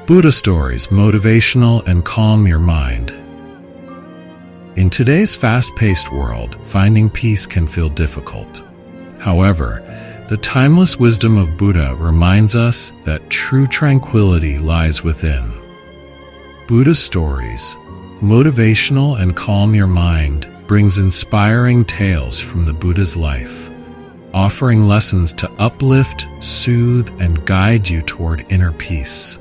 Buddha stories, motivational and calm your mind. In today's fast-paced world, finding peace can feel difficult. However, the timeless wisdom of Buddha reminds us that true tranquility lies within. Buddha stories, motivational and calm your mind, brings inspiring tales from the Buddha's life, offering lessons to uplift, soothe, and guide you toward inner peace.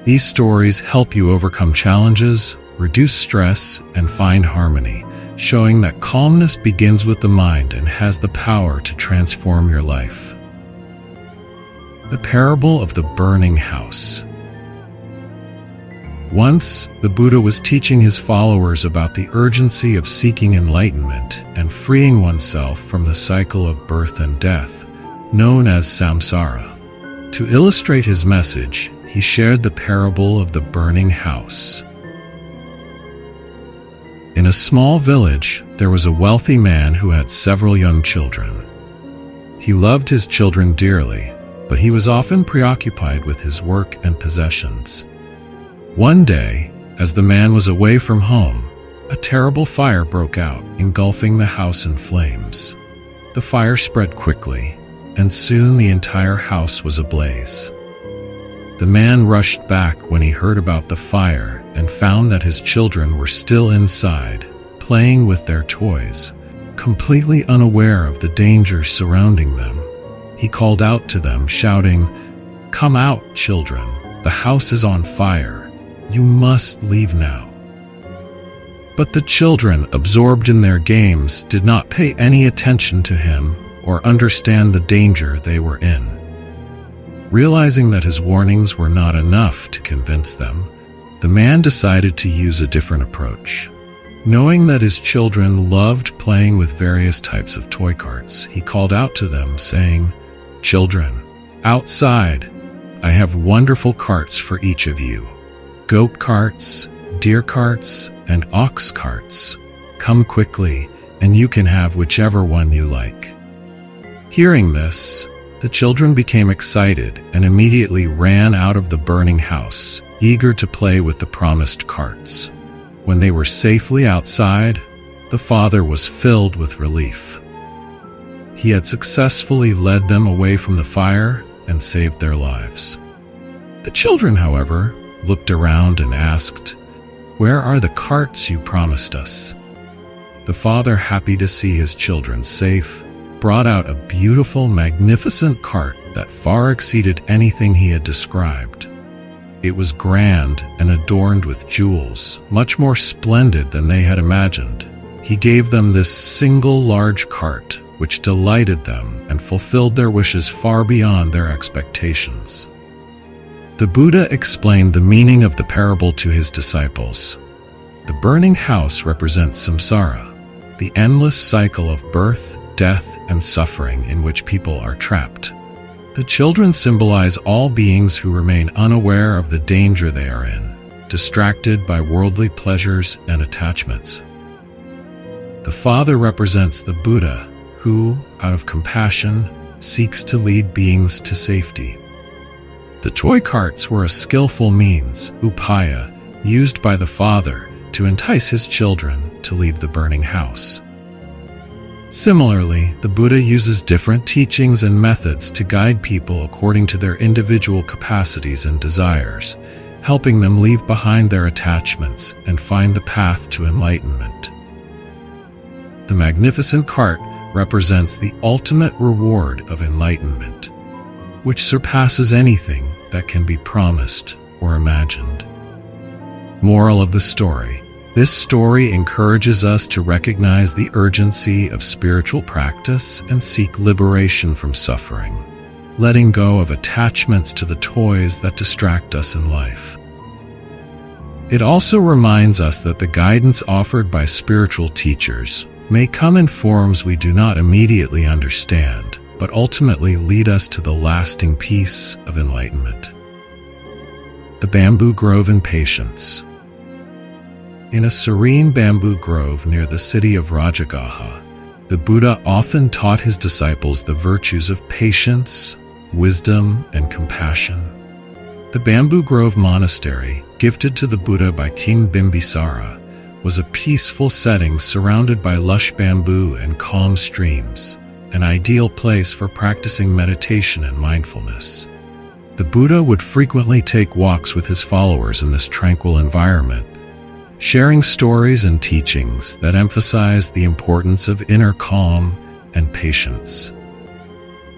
These stories help you overcome challenges, reduce stress, and find harmony, showing that calmness begins with the mind and has the power to transform your life. The parable of the burning house. Once, the Buddha was teaching his followers about the urgency of seeking enlightenment and freeing oneself from the cycle of birth and death, known as samsara. To illustrate his message, he shared the parable of the burning house. In a small village, there was a wealthy man who had several young children. He loved his children dearly, but he was often preoccupied with his work and possessions. One day, as the man was away from home, a terrible fire broke out, engulfing the house in flames. The fire spread quickly, and soon the entire house was ablaze. The man rushed back when he heard about the fire and found that his children were still inside, playing with their toys, completely unaware of the danger surrounding them. He called out to them, shouting, "Come out, children! The house is on fire! You must leave now." But the children, absorbed in their games, did not pay any attention to him or understand the danger they were in. Realizing that his warnings were not enough to convince them, the man decided to use a different approach. Knowing that his children loved playing with various types of toy carts, he called out to them, saying, "Children, outside, I have wonderful carts for each of you. Goat carts, deer carts, and ox carts. Come quickly, and you can have whichever one you like." Hearing this, the children became excited and immediately ran out of the burning house, eager to play with the promised carts. When they were safely outside, the father was filled with relief. He had successfully led them away from the fire and saved their lives. The children, however, looked around and asked, "Where are the carts you promised us?" The father, happy to see his children safe, brought out a beautiful, magnificent cart that far exceeded anything he had described. It was grand and adorned with jewels, much more splendid than they had imagined. He gave them this single large cart, which delighted them and fulfilled their wishes far beyond their expectations. The Buddha explained the meaning of the parable to his disciples. The burning house represents samsara, the endless cycle of birth, death, and suffering in which people are trapped. The children symbolize all beings who remain unaware of the danger they are in, distracted by worldly pleasures and attachments. The father represents the Buddha, who, out of compassion, seeks to lead beings to safety. The toy carts were a skillful means, upaya, used by the father to entice his children to leave the burning house. Similarly, the Buddha uses different teachings and methods to guide people according to their individual capacities and desires, helping them leave behind their attachments and find the path to enlightenment. The magnificent cart represents the ultimate reward of enlightenment, which surpasses anything that can be promised or imagined. Moral of the story: this story encourages us to recognize the urgency of spiritual practice and seek liberation from suffering, letting go of attachments to the toys that distract us in life. It also reminds us that the guidance offered by spiritual teachers may come in forms we do not immediately understand, but ultimately lead us to the lasting peace of enlightenment. The bamboo grove and patience. In a serene bamboo grove near the city of Rajagaha, the Buddha often taught his disciples the virtues of patience, wisdom, and compassion. The Bamboo Grove Monastery, gifted to the Buddha by King Bimbisara, was a peaceful setting surrounded by lush bamboo and calm streams, an ideal place for practicing meditation and mindfulness. The Buddha would frequently take walks with his followers in this tranquil environment, sharing stories and teachings that emphasize the importance of inner calm and patience.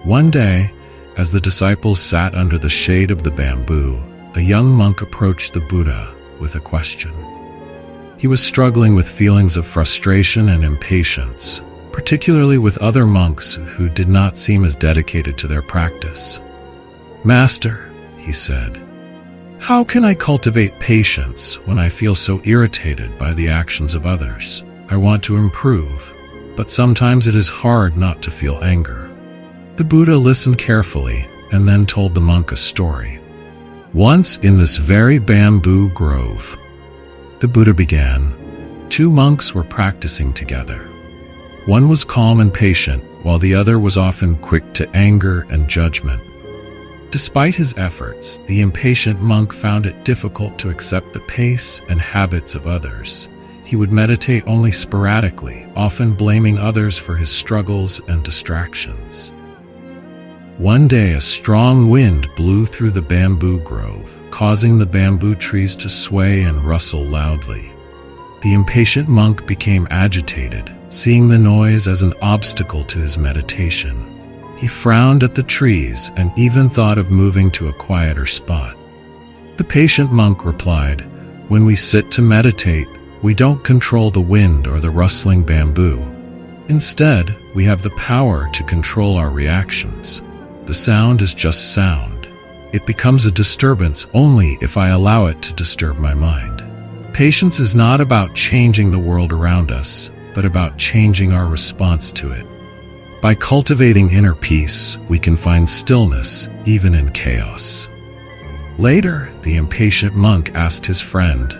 One day, as the disciples sat under the shade of the bamboo, a young monk approached the Buddha with a question. He was struggling with feelings of frustration and impatience, particularly with other monks who did not seem as dedicated to their practice. "Master," he said, "how can I cultivate patience when I feel so irritated by the actions of others? I want to improve, but sometimes it is hard not to feel anger." The Buddha listened carefully and then told the monk a story. Once in this very bamboo grove, the Buddha began, two monks were practicing together. One was calm and patient, while the other was often quick to anger and judgment. Despite his efforts, the impatient monk found it difficult to accept the pace and habits of others. He would meditate only sporadically, often blaming others for his struggles and distractions. One day, a strong wind blew through the bamboo grove, causing the bamboo trees to sway and rustle loudly. The impatient monk became agitated, seeing the noise as an obstacle to his meditation. He frowned at the trees and even thought of moving to a quieter spot. The patient monk replied, "When we sit to meditate, we don't control the wind or the rustling bamboo. Instead, we have the power to control our reactions. The sound is just sound. It becomes a disturbance only if I allow it to disturb my mind." Patience is not about changing the world around us, but about changing our response to it. By cultivating inner peace, we can find stillness even in chaos. Later, the impatient monk asked his friend,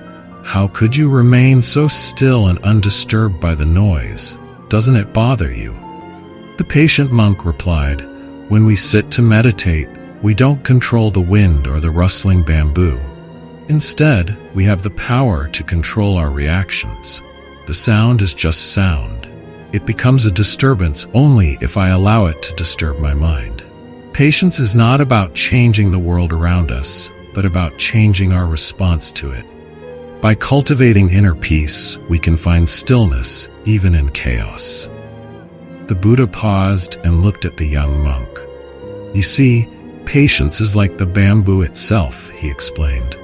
"How could you remain so still and undisturbed by the noise? Doesn't it bother you?" The patient monk replied, "When we sit to meditate, we don't control the wind or the rustling bamboo. Instead, we have the power to control our reactions. The sound is just sound. It becomes a disturbance only if I allow it to disturb my mind." Patience is not about changing the world around us, but about changing our response to it. By cultivating inner peace, we can find stillness even in chaos. The Buddha paused and looked at the young monk. "You see, patience is like the bamboo itself," he explained.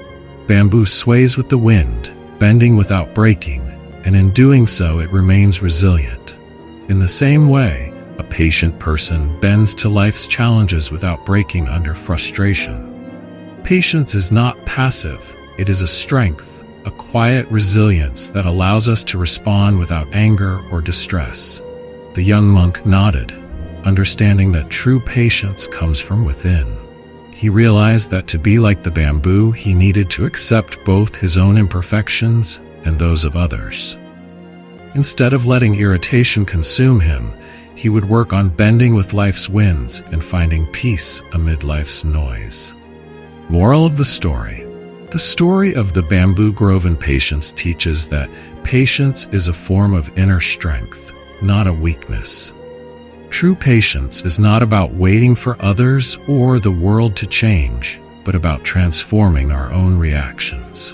Bamboo sways with the wind, bending without breaking, and in doing so it remains resilient. In the same way, a patient person bends to life's challenges without breaking under frustration. Patience is not passive, it is a strength, a quiet resilience that allows us to respond without anger or distress. The young monk nodded, understanding that true patience comes from within. He realized that to be like the bamboo, he needed to accept both his own imperfections and those of others. Instead of letting irritation consume him, he would work on bending with life's winds and finding peace amid life's noise. Moral of the story. The story of the bamboo grove and patience teaches that patience is a form of inner strength, not a weakness. True patience is not about waiting for others or the world to change, but about transforming our own reactions.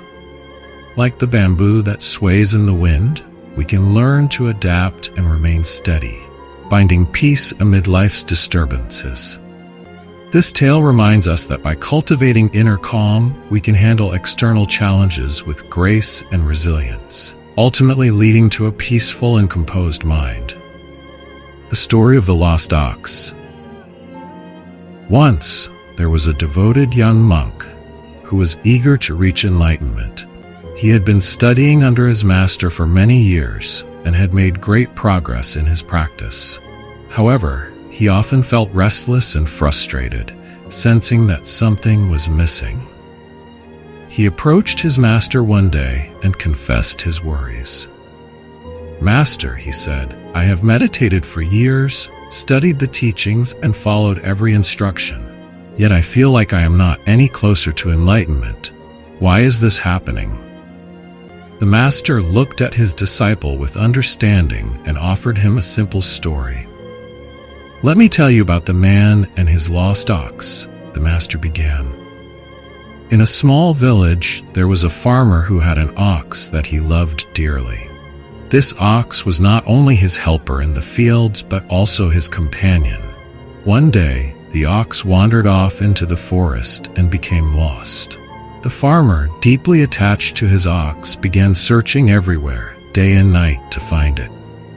Like the bamboo that sways in the wind, we can learn to adapt and remain steady, finding peace amid life's disturbances. This tale reminds us that by cultivating inner calm, we can handle external challenges with grace and resilience, ultimately leading to a peaceful and composed mind. The story of the lost ox. Once, there was a devoted young monk who was eager to reach enlightenment. He had been studying under his master for many years and had made great progress in his practice. However, he often felt restless and frustrated, sensing that something was missing. He approached his master one day and confessed his worries. "Master," he said, "I have meditated for years, studied the teachings, and followed every instruction. yet I feel like I am not any closer to enlightenment. Why is this happening?" The master looked at his disciple with understanding and offered him a simple story. "Let me tell you about the man and his lost ox," the master began. In a small village, there was a farmer who had an ox that he loved dearly. This ox was not only his helper in the fields, but also his companion. One day, the ox wandered off into the forest and became lost. The farmer, deeply attached to his ox, began searching everywhere, day and night, to find it.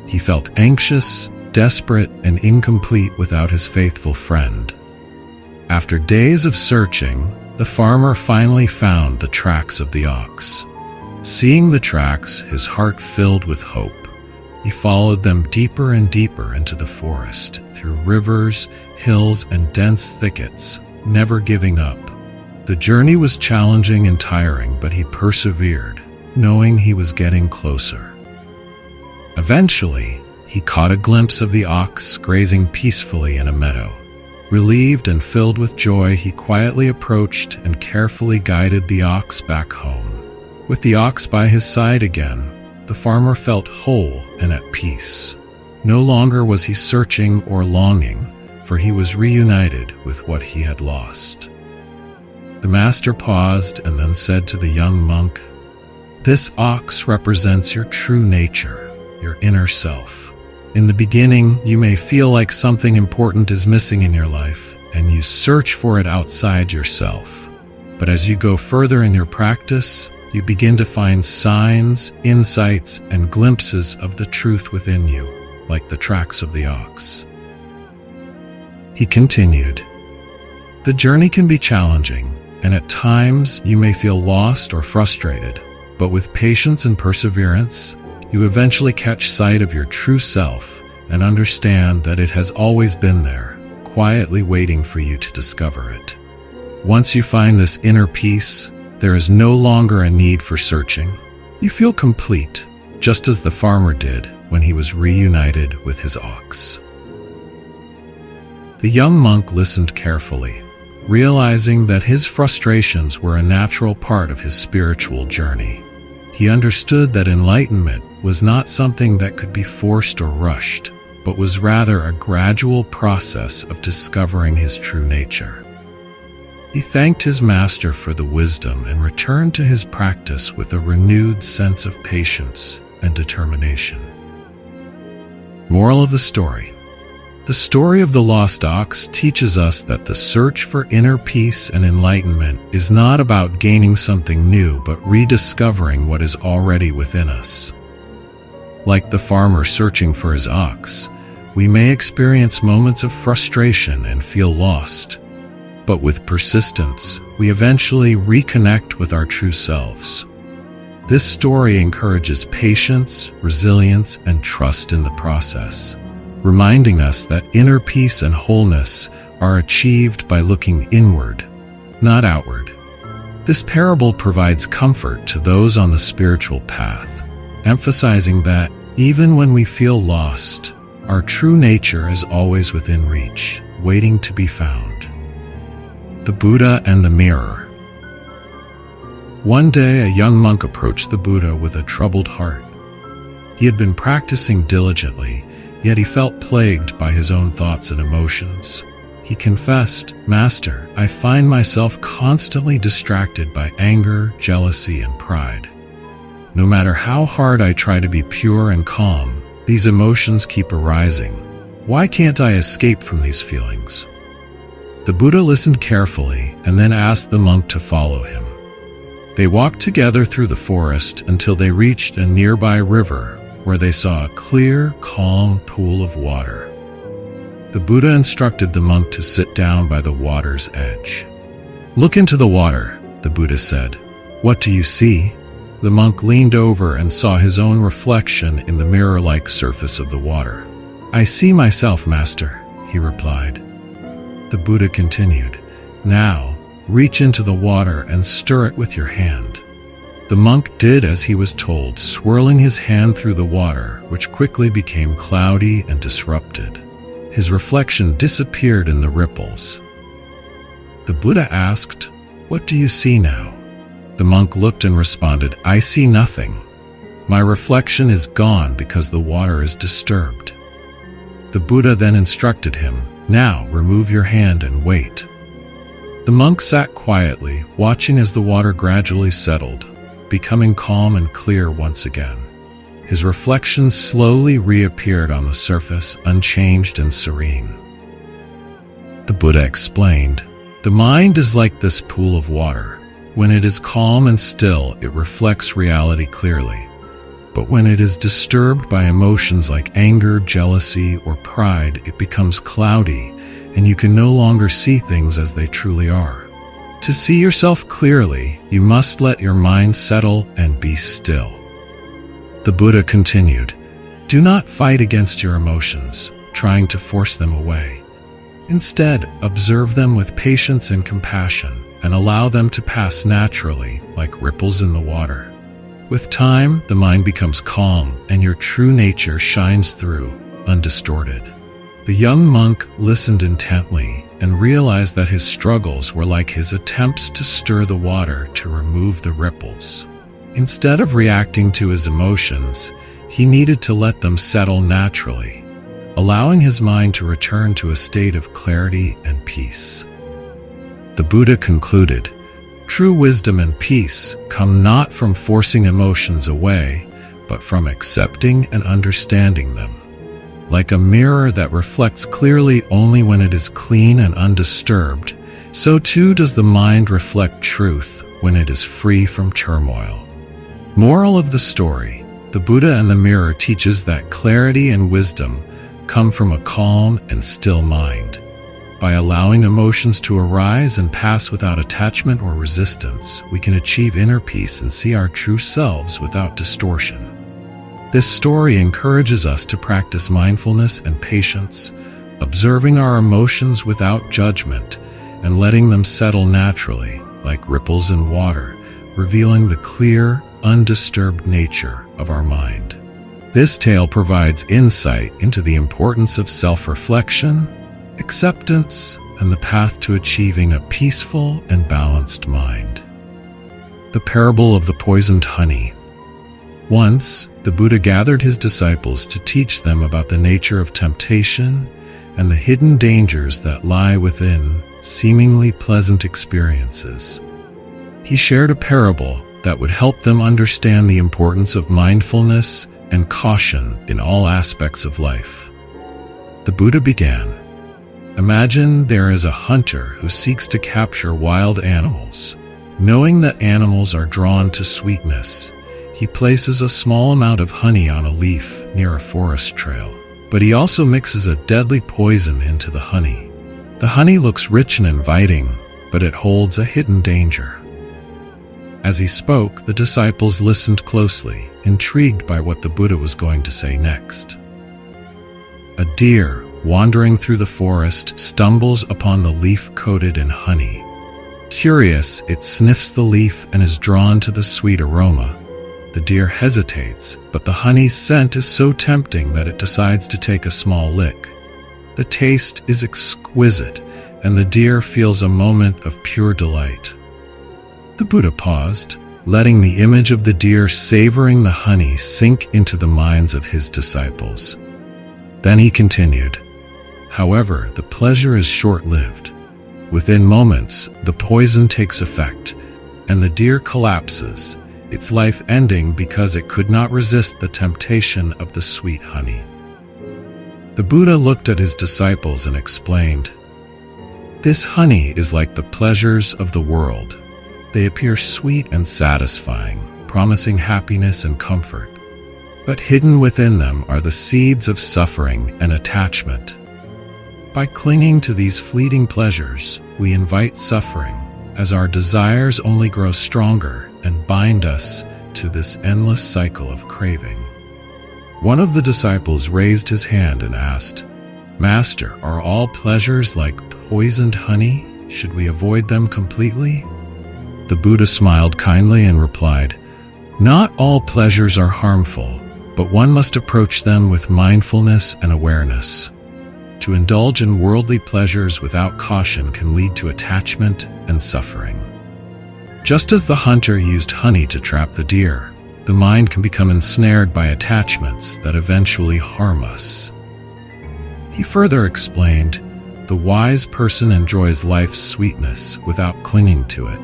He felt anxious, desperate, and incomplete without his faithful friend. After days of searching, the farmer finally found the tracks of the ox. Seeing the tracks, his heart filled with hope. He followed them deeper and deeper into the forest, through rivers, hills, and dense thickets, never giving up. The journey was challenging and tiring, but he persevered, knowing he was getting closer. Eventually, he caught a glimpse of the ox grazing peacefully in a meadow. Relieved and filled with joy, he quietly approached and carefully guided the ox back home. With the ox by his side again, the farmer felt whole and at peace. No longer was he searching or longing, for he was reunited with what he had lost. The master paused and then said to the young monk, "This ox represents your true nature, your inner self. In the beginning, you may feel like something important is missing in your life, and you search for it outside yourself. But as you go further in your practice, you begin to find signs, insights, and glimpses of the truth within you, like the tracks of the ox." He continued, "The journey can be challenging, and at times you may feel lost or frustrated, but with patience and perseverance, you eventually catch sight of your true self and understand that it has always been there, quietly waiting for you to discover it. Once you find this inner peace, there is no longer a need for searching. You feel complete, just as the farmer did when he was reunited with his ox." The young monk listened carefully, realizing that his frustrations were a natural part of his spiritual journey. He understood that enlightenment was not something that could be forced or rushed, but was rather a gradual process of discovering his true nature. He thanked his master for the wisdom and returned to his practice with a renewed sense of patience and determination. Moral of the story: the story of the lost ox teaches us that the search for inner peace and enlightenment is not about gaining something new, but rediscovering what is already within us. Like the farmer searching for his ox, we may experience moments of frustration and feel lost. But with persistence, we eventually reconnect with our true selves. This story encourages patience, resilience, and trust in the process, reminding us that inner peace and wholeness are achieved by looking inward, not outward. This parable provides comfort to those on the spiritual path, emphasizing that even when we feel lost, our true nature is always within reach, waiting to be found. The Buddha and the Mirror. One day, a young monk approached the Buddha with a troubled heart. He had been practicing diligently, yet he felt plagued by his own thoughts and emotions. He confessed, "Master, I find myself constantly distracted by anger, jealousy, and pride. No matter how hard I try to be pure and calm, these emotions keep arising. Why can't I escape from these feelings?" The Buddha listened carefully and then asked the monk to follow him. They walked together through the forest until they reached a nearby river, where they saw a clear, calm pool of water. The Buddha instructed the monk to sit down by the water's edge. "Look into the water," the Buddha said. "What do you see?" The monk leaned over and saw his own reflection in the mirror-like surface of the water. "I see myself, Master," he replied. The Buddha continued, "Now, reach into the water and stir it with your hand." The monk did as he was told, swirling his hand through the water, which quickly became cloudy and disrupted. His reflection disappeared in the ripples. The Buddha asked, "What do you see now?" The monk looked and responded, "I see nothing. My reflection is gone because the water is disturbed." The Buddha then instructed him, "Now remove your hand and wait." The monk sat quietly, watching as the water gradually settled, becoming calm and clear once again. His reflection slowly reappeared on the surface, unchanged and serene. The Buddha explained, "The mind is like this pool of water. When it is calm and still, it reflects reality clearly. But when it is disturbed by emotions like anger, jealousy, or pride, it becomes cloudy, and you can no longer see things as they truly are. To see yourself clearly, you must let your mind settle and be still." The Buddha continued, "Do not fight against your emotions, trying to force them away. Instead, observe them with patience and compassion, and allow them to pass naturally, like ripples in the water. With time, the mind becomes calm, and your true nature shines through, undistorted." The young monk listened intently and realized that his struggles were like his attempts to stir the water to remove the ripples. Instead of reacting to his emotions, he needed to let them settle naturally, allowing his mind to return to a state of clarity and peace. The Buddha concluded, "True wisdom and peace come not from forcing emotions away, but from accepting and understanding them. Like a mirror that reflects clearly only when it is clean and undisturbed, so too does the mind reflect truth when it is free from turmoil." Moral of the story: the Buddha and the mirror teaches that clarity and wisdom come from a calm and still mind. By allowing emotions to arise and pass without attachment or resistance, we can achieve inner peace and see our true selves without distortion. This story encourages us to practice mindfulness and patience, observing our emotions without judgment and letting them settle naturally, like ripples in water, revealing the clear, undisturbed nature of our mind. This tale provides insight into the importance of self-reflection, acceptance, and the path to achieving a peaceful and balanced mind. The parable of the poisoned honey. Once, the Buddha gathered his disciples to teach them about the nature of temptation and the hidden dangers that lie within seemingly pleasant experiences. He shared a parable that would help them understand the importance of mindfulness and caution in all aspects of life. The Buddha began, "Imagine there is a hunter who seeks to capture wild animals. Knowing that animals are drawn to sweetness, he places a small amount of honey on a leaf near a forest trail. But he also mixes a deadly poison into the honey. The honey looks rich and inviting, but it holds a hidden danger." As he spoke, the disciples listened closely, intrigued by what the Buddha was going to say next. A deer, wandering through the forest, stumbles upon the leaf coated in honey. Curious, it sniffs the leaf and is drawn to the sweet aroma. The deer hesitates, but the honey's scent is so tempting that it decides to take a small lick. The taste is exquisite, and the deer feels a moment of pure delight. The Buddha paused, letting the image of the deer savoring the honey sink into the minds of his disciples. Then he continued, "However, the pleasure is short-lived. Within moments, the poison takes effect, and the deer collapses, its life ending because it could not resist the temptation of the sweet honey." The Buddha looked at his disciples and explained, "This honey is like the pleasures of the world. They appear sweet and satisfying, promising happiness and comfort. But hidden within them are the seeds of suffering and attachment. By clinging to these fleeting pleasures, we invite suffering, as our desires only grow stronger and bind us to this endless cycle of craving." One of the disciples raised his hand and asked, "Master, are all pleasures like poisoned honey? Should we avoid them completely?" The Buddha smiled kindly and replied, "Not all pleasures are harmful, but one must approach them with mindfulness and awareness. To indulge in worldly pleasures without caution can lead to attachment and suffering. Just as the hunter used honey to trap the deer, the mind can become ensnared by attachments that eventually harm us. He further explained, "The wise person enjoys life's sweetness without clinging to it.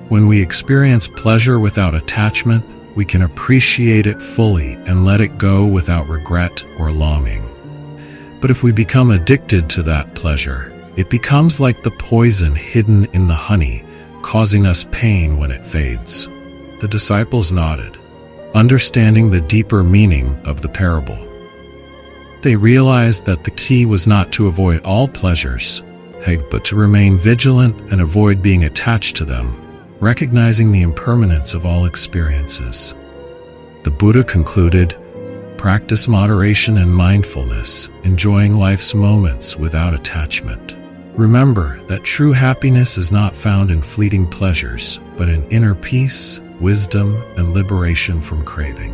When we experience pleasure without attachment, we can appreciate it fully and let it go without regret or longing. But if we become addicted to that pleasure, it becomes like the poison hidden in the honey, causing us pain when it fades." The disciples nodded, understanding the deeper meaning of the parable. They realized that the key was not to avoid all pleasures, but to remain vigilant and avoid being attached to them, recognizing the impermanence of all experiences. The Buddha concluded, "Practice moderation and mindfulness, enjoying life's moments without attachment. Remember that true happiness is not found in fleeting pleasures, but in inner peace, wisdom, and liberation from craving."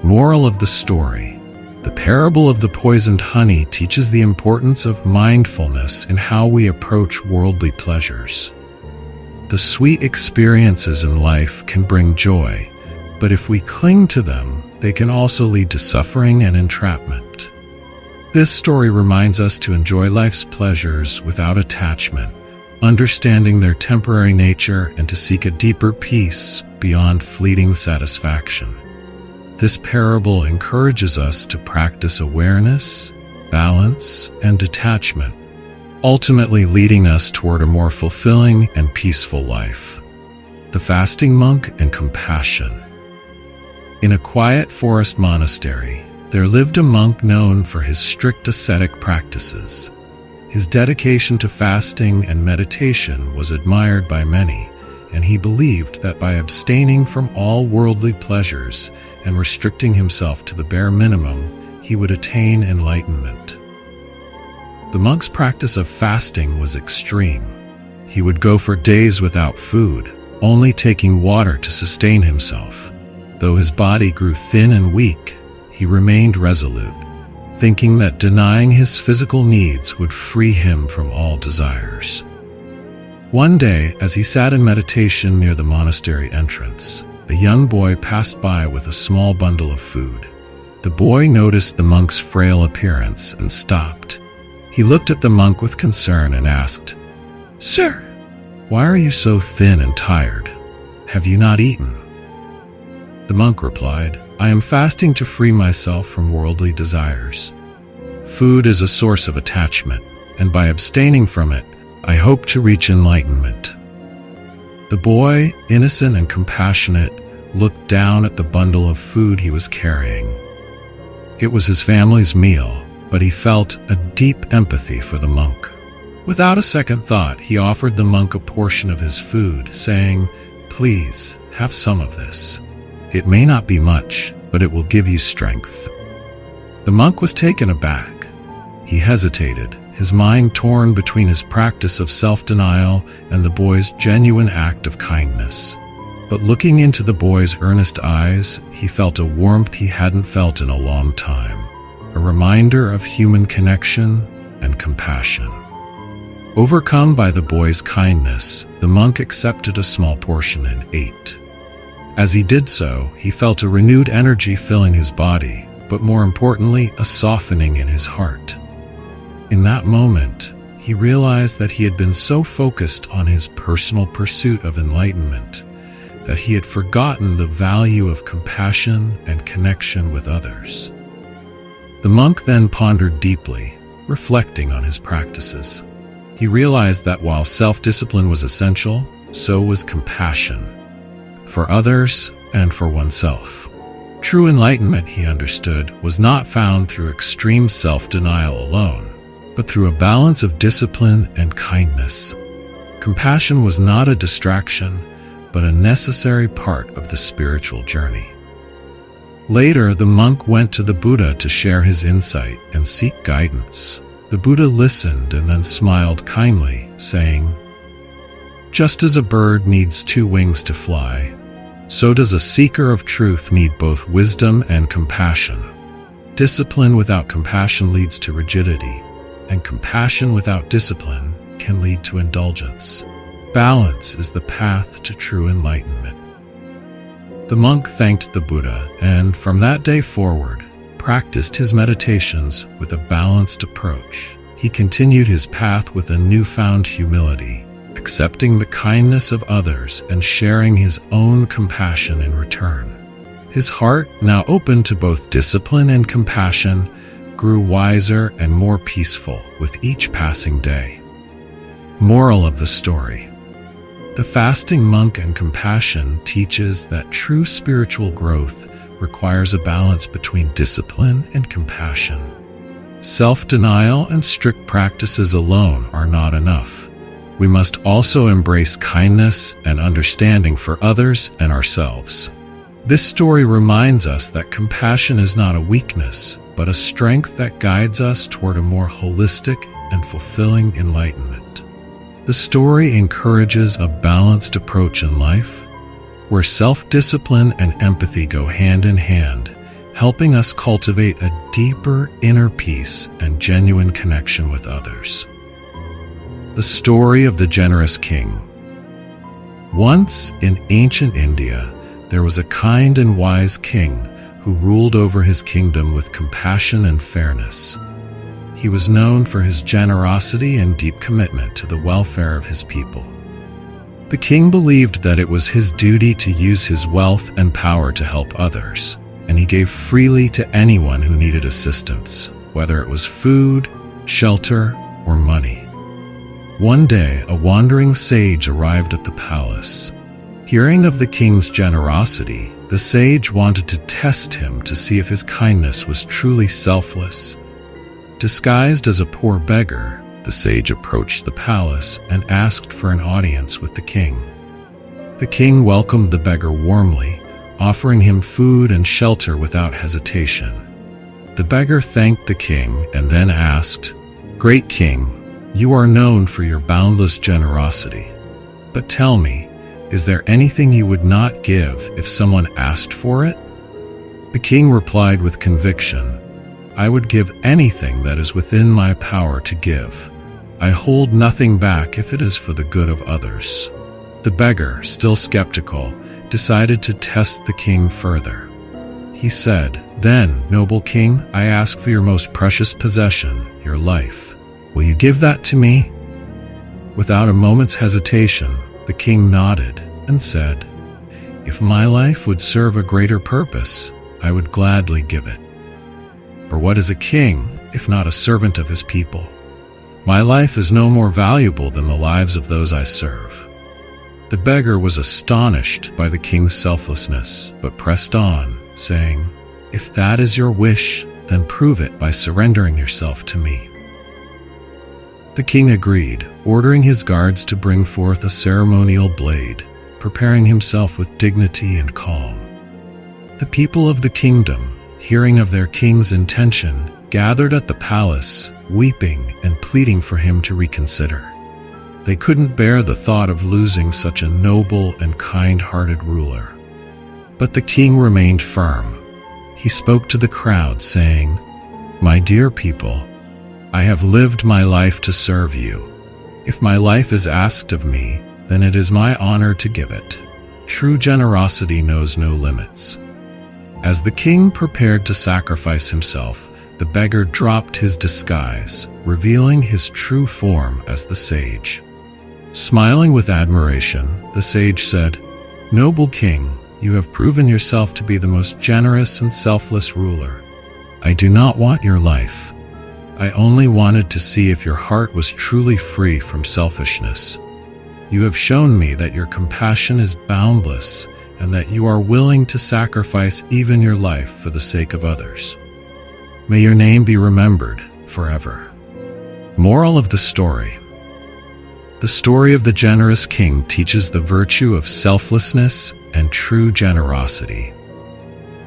Moral of the story: the parable of the poisoned honey teaches the importance of mindfulness in how we approach worldly pleasures. The sweet experiences in life can bring joy, but if we cling to them, they can also lead to suffering and entrapment. This story reminds us to enjoy life's pleasures without attachment, understanding their temporary nature, and to seek a deeper peace beyond fleeting satisfaction. This parable encourages us to practice awareness, balance, and detachment, ultimately leading us toward a more fulfilling and peaceful life. The fasting monk and compassion. In a quiet forest monastery, there lived a monk known for his strict ascetic practices. His dedication to fasting and meditation was admired by many, and he believed that by abstaining from all worldly pleasures and restricting himself to the bare minimum, he would attain enlightenment. The monk's practice of fasting was extreme. He would go for days without food, only taking water to sustain himself. Though his body grew thin and weak, he remained resolute, thinking that denying his physical needs would free him from all desires. One day, as he sat in meditation near the monastery entrance, a young boy passed by with a small bundle of food. The boy noticed the monk's frail appearance and stopped. He looked at the monk with concern and asked, "Sir, why are you so thin and tired? Have you not eaten?" The monk replied, "I am fasting to free myself from worldly desires. Food is a source of attachment, and by abstaining from it, I hope to reach enlightenment." The boy, innocent and compassionate, looked down at the bundle of food he was carrying. It was his family's meal, but he felt a deep empathy for the monk. Without a second thought, he offered the monk a portion of his food, saying, "Please, have some of this. It may not be much, but it will give you strength." The monk was taken aback. He hesitated, his mind torn between his practice of self-denial and the boy's genuine act of kindness. But looking into the boy's earnest eyes, he felt a warmth he hadn't felt in a long time, a reminder of human connection and compassion. Overcome by the boy's kindness, the monk accepted a small portion and ate. As he did so, he felt a renewed energy filling his body, but more importantly, a softening in his heart. In that moment, he realized that he had been so focused on his personal pursuit of enlightenment that he had forgotten the value of compassion and connection with others. The monk then pondered deeply, reflecting on his practices. He realized that while self-discipline was essential, so was compassion, for others and for oneself. True enlightenment, he understood, was not found through extreme self-denial alone, but through a balance of discipline and kindness. Compassion was not a distraction, but a necessary part of the spiritual journey. Later, the monk went to the Buddha to share his insight and seek guidance. The Buddha listened and then smiled kindly, saying, "Just as a bird needs 2 wings to fly, so does a seeker of truth need both wisdom and compassion. Discipline without compassion leads to rigidity, and compassion without discipline can lead to indulgence. Balance is the path to true enlightenment. The monk thanked the Buddha and, from that day forward, practiced his meditations with a balanced approach. He continued his path with a newfound humility, accepting the kindness of others and sharing his own compassion in return. His heart, now open to both discipline and compassion, grew wiser and more peaceful with each passing day. Moral of the story: the fasting monk and compassion teaches that true spiritual growth requires a balance between discipline and compassion. Self-denial and strict practices alone are not enough. We must also embrace kindness and understanding for others and ourselves. This story reminds us that compassion is not a weakness, but a strength that guides us toward a more holistic and fulfilling enlightenment. The story encourages a balanced approach in life, where self-discipline and empathy go hand in hand, helping us cultivate a deeper inner peace and genuine connection with others. The story of the generous king. Once in ancient India, there was a kind and wise king who ruled over his kingdom with compassion and fairness. He was known for his generosity and deep commitment to the welfare of his people. The king believed that it was his duty to use his wealth and power to help others, and he gave freely to anyone who needed assistance, whether it was food, shelter, or money. One day, a wandering sage arrived at the palace. Hearing of the king's generosity, the sage wanted to test him to see if his kindness was truly selfless. Disguised as a poor beggar, the sage approached the palace and asked for an audience with the king. The king welcomed the beggar warmly, offering him food and shelter without hesitation. The beggar thanked the king and then asked, "Great king, you are known for your boundless generosity. But tell me, is there anything you would not give if someone asked for it?" The king replied with conviction, "I would give anything that is within my power to give. I hold nothing back if it is for the good of others." The beggar, still skeptical, decided to test the king further. He said, "Then, noble king, I ask for your most precious possession, your life. Will you give that to me?" Without a moment's hesitation, the king nodded and said, "If my life would serve a greater purpose, I would gladly give it. For what is a king, if not a servant of his people? My life is no more valuable than the lives of those I serve." The beggar was astonished by the king's selflessness, but pressed on, saying, "If that is your wish, then prove it by surrendering yourself to me." The king agreed, ordering his guards to bring forth a ceremonial blade, preparing himself with dignity and calm. The people of the kingdom, hearing of their king's intention, gathered at the palace, weeping and pleading for him to reconsider. They couldn't bear the thought of losing such a noble and kind-hearted ruler. But the king remained firm. He spoke to the crowd, saying, "My dear people, I have lived my life to serve you. If my life is asked of me, then it is my honor to give it. True generosity knows no limits." As the king prepared to sacrifice himself, the beggar dropped his disguise, revealing his true form as the sage. Smiling with admiration, the sage said, "Noble king, you have proven yourself to be the most generous and selfless ruler. I do not want your life. I only wanted to see if your heart was truly free from selfishness. You have shown me that your compassion is boundless and that you are willing to sacrifice even your life for the sake of others. May your name be remembered forever." Moral of the story. The story of the generous king teaches the virtue of selflessness and true generosity.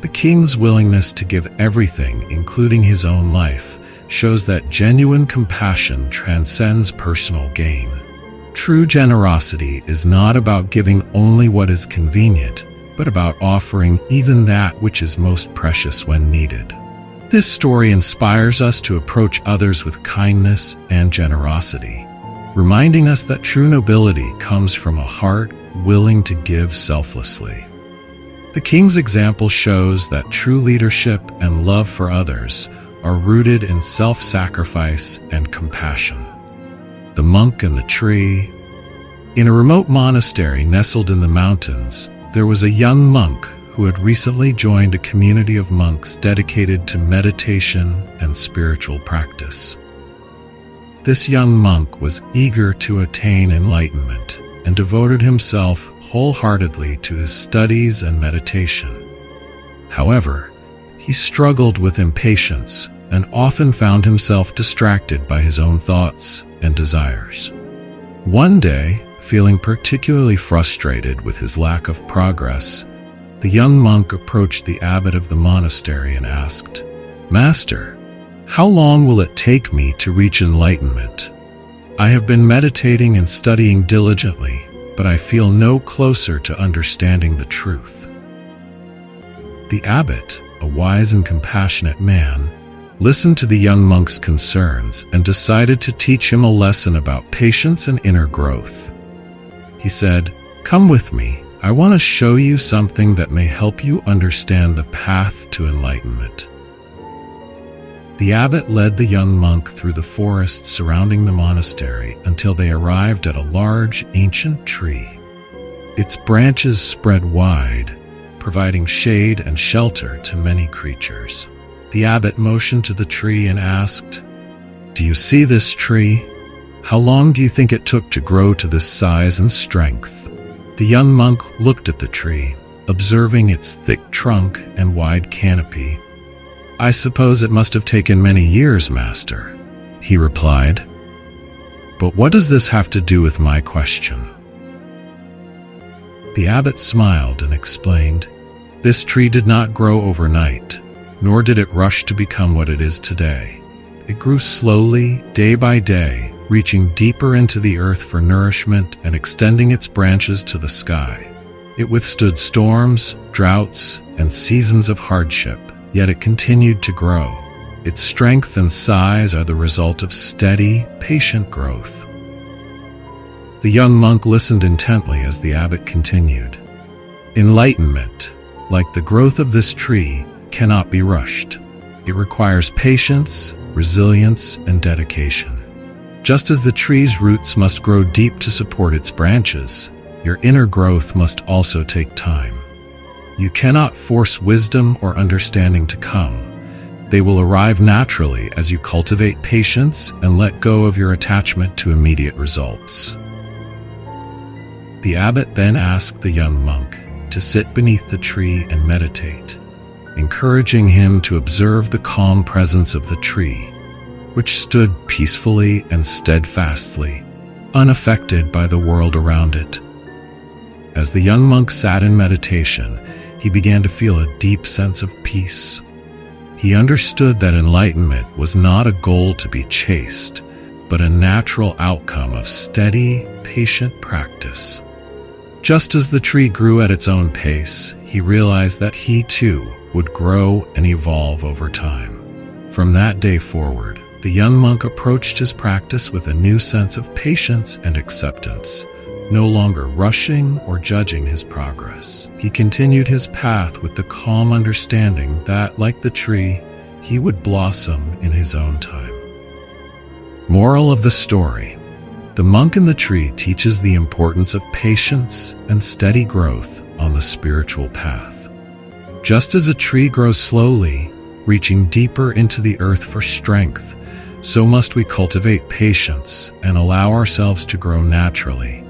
The king's willingness to give everything, including his own life, shows that genuine compassion transcends personal gain. True generosity is not about giving only what is convenient, but about offering even that which is most precious when needed. This story inspires us to approach others with kindness and generosity, reminding us that true nobility comes from a heart willing to give selflessly. The king's example shows that true leadership and love for others are rooted in self-sacrifice and compassion. The monk and the tree. In a remote monastery nestled in the mountains, there was a young monk who had recently joined a community of monks dedicated to meditation and spiritual practice. This young monk was eager to attain enlightenment and devoted himself wholeheartedly to his studies and meditation. However, he struggled with impatience and often found himself distracted by his own thoughts and desires. One day, feeling particularly frustrated with his lack of progress, the young monk approached the abbot of the monastery and asked, "Master, how long will it take me to reach enlightenment? I have been meditating and studying diligently, but I feel no closer to understanding the truth." The abbot, a wise and compassionate man, listened to the young monk's concerns and decided to teach him a lesson about patience and inner growth. He said, "Come with me. I want to show you something that may help you understand the path to enlightenment." The abbot led the young monk through the forest surrounding the monastery until they arrived at a large, ancient tree. Its branches spread wide, providing shade and shelter to many creatures. The abbot motioned to the tree and asked, "Do you see this tree? How long do you think it took to grow to this size and strength?" The young monk looked at the tree, observing its thick trunk and wide canopy. "I suppose it must have taken many years, master," he replied. "But what does this have to do with my question?" The abbot smiled and explained, "This tree did not grow overnight, nor did it rush to become what it is today. It grew slowly, day by day, reaching deeper into the earth for nourishment and extending its branches to the sky. It withstood storms, droughts, and seasons of hardship, yet it continued to grow. Its strength and size are the result of steady, patient growth." The young monk listened intently as the abbot continued. "Enlightenment, like the growth of this tree, cannot be rushed. It requires patience, resilience, and dedication. Just as the tree's roots must grow deep to support its branches, your inner growth must also take time. You cannot force wisdom or understanding to come. They will arrive naturally as you cultivate patience and let go of your attachment to immediate results." The abbot then asked the young monk to sit beneath the tree and meditate, encouraging him to observe the calm presence of the tree, which stood peacefully and steadfastly, unaffected by the world around it. As the young monk sat in meditation, he began to feel a deep sense of peace. He understood that enlightenment was not a goal to be chased, but a natural outcome of steady, patient practice. Just as the tree grew at its own pace, he realized that he too would grow and evolve over time. From that day forward, the young monk approached his practice with a new sense of patience and acceptance, no longer rushing or judging his progress. He continued his path with the calm understanding that, like the tree, he would blossom in his own time. Moral of the story: the monk in the tree teaches the importance of patience and steady growth on the spiritual path. Just as a tree grows slowly, reaching deeper into the earth for strength, so must we cultivate patience and allow ourselves to grow naturally.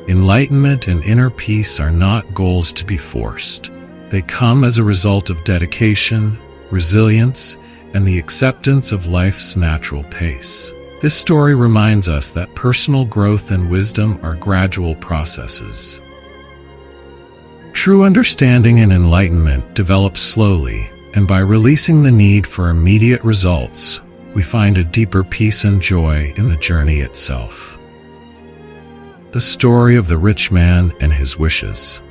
Enlightenment and inner peace are not goals to be forced. They come as a result of dedication, resilience, and the acceptance of life's natural pace. This story reminds us that personal growth and wisdom are gradual processes. True understanding and enlightenment develop slowly, and by releasing the need for immediate results, we find a deeper peace and joy in the journey itself. The story of the rich man and his wishes.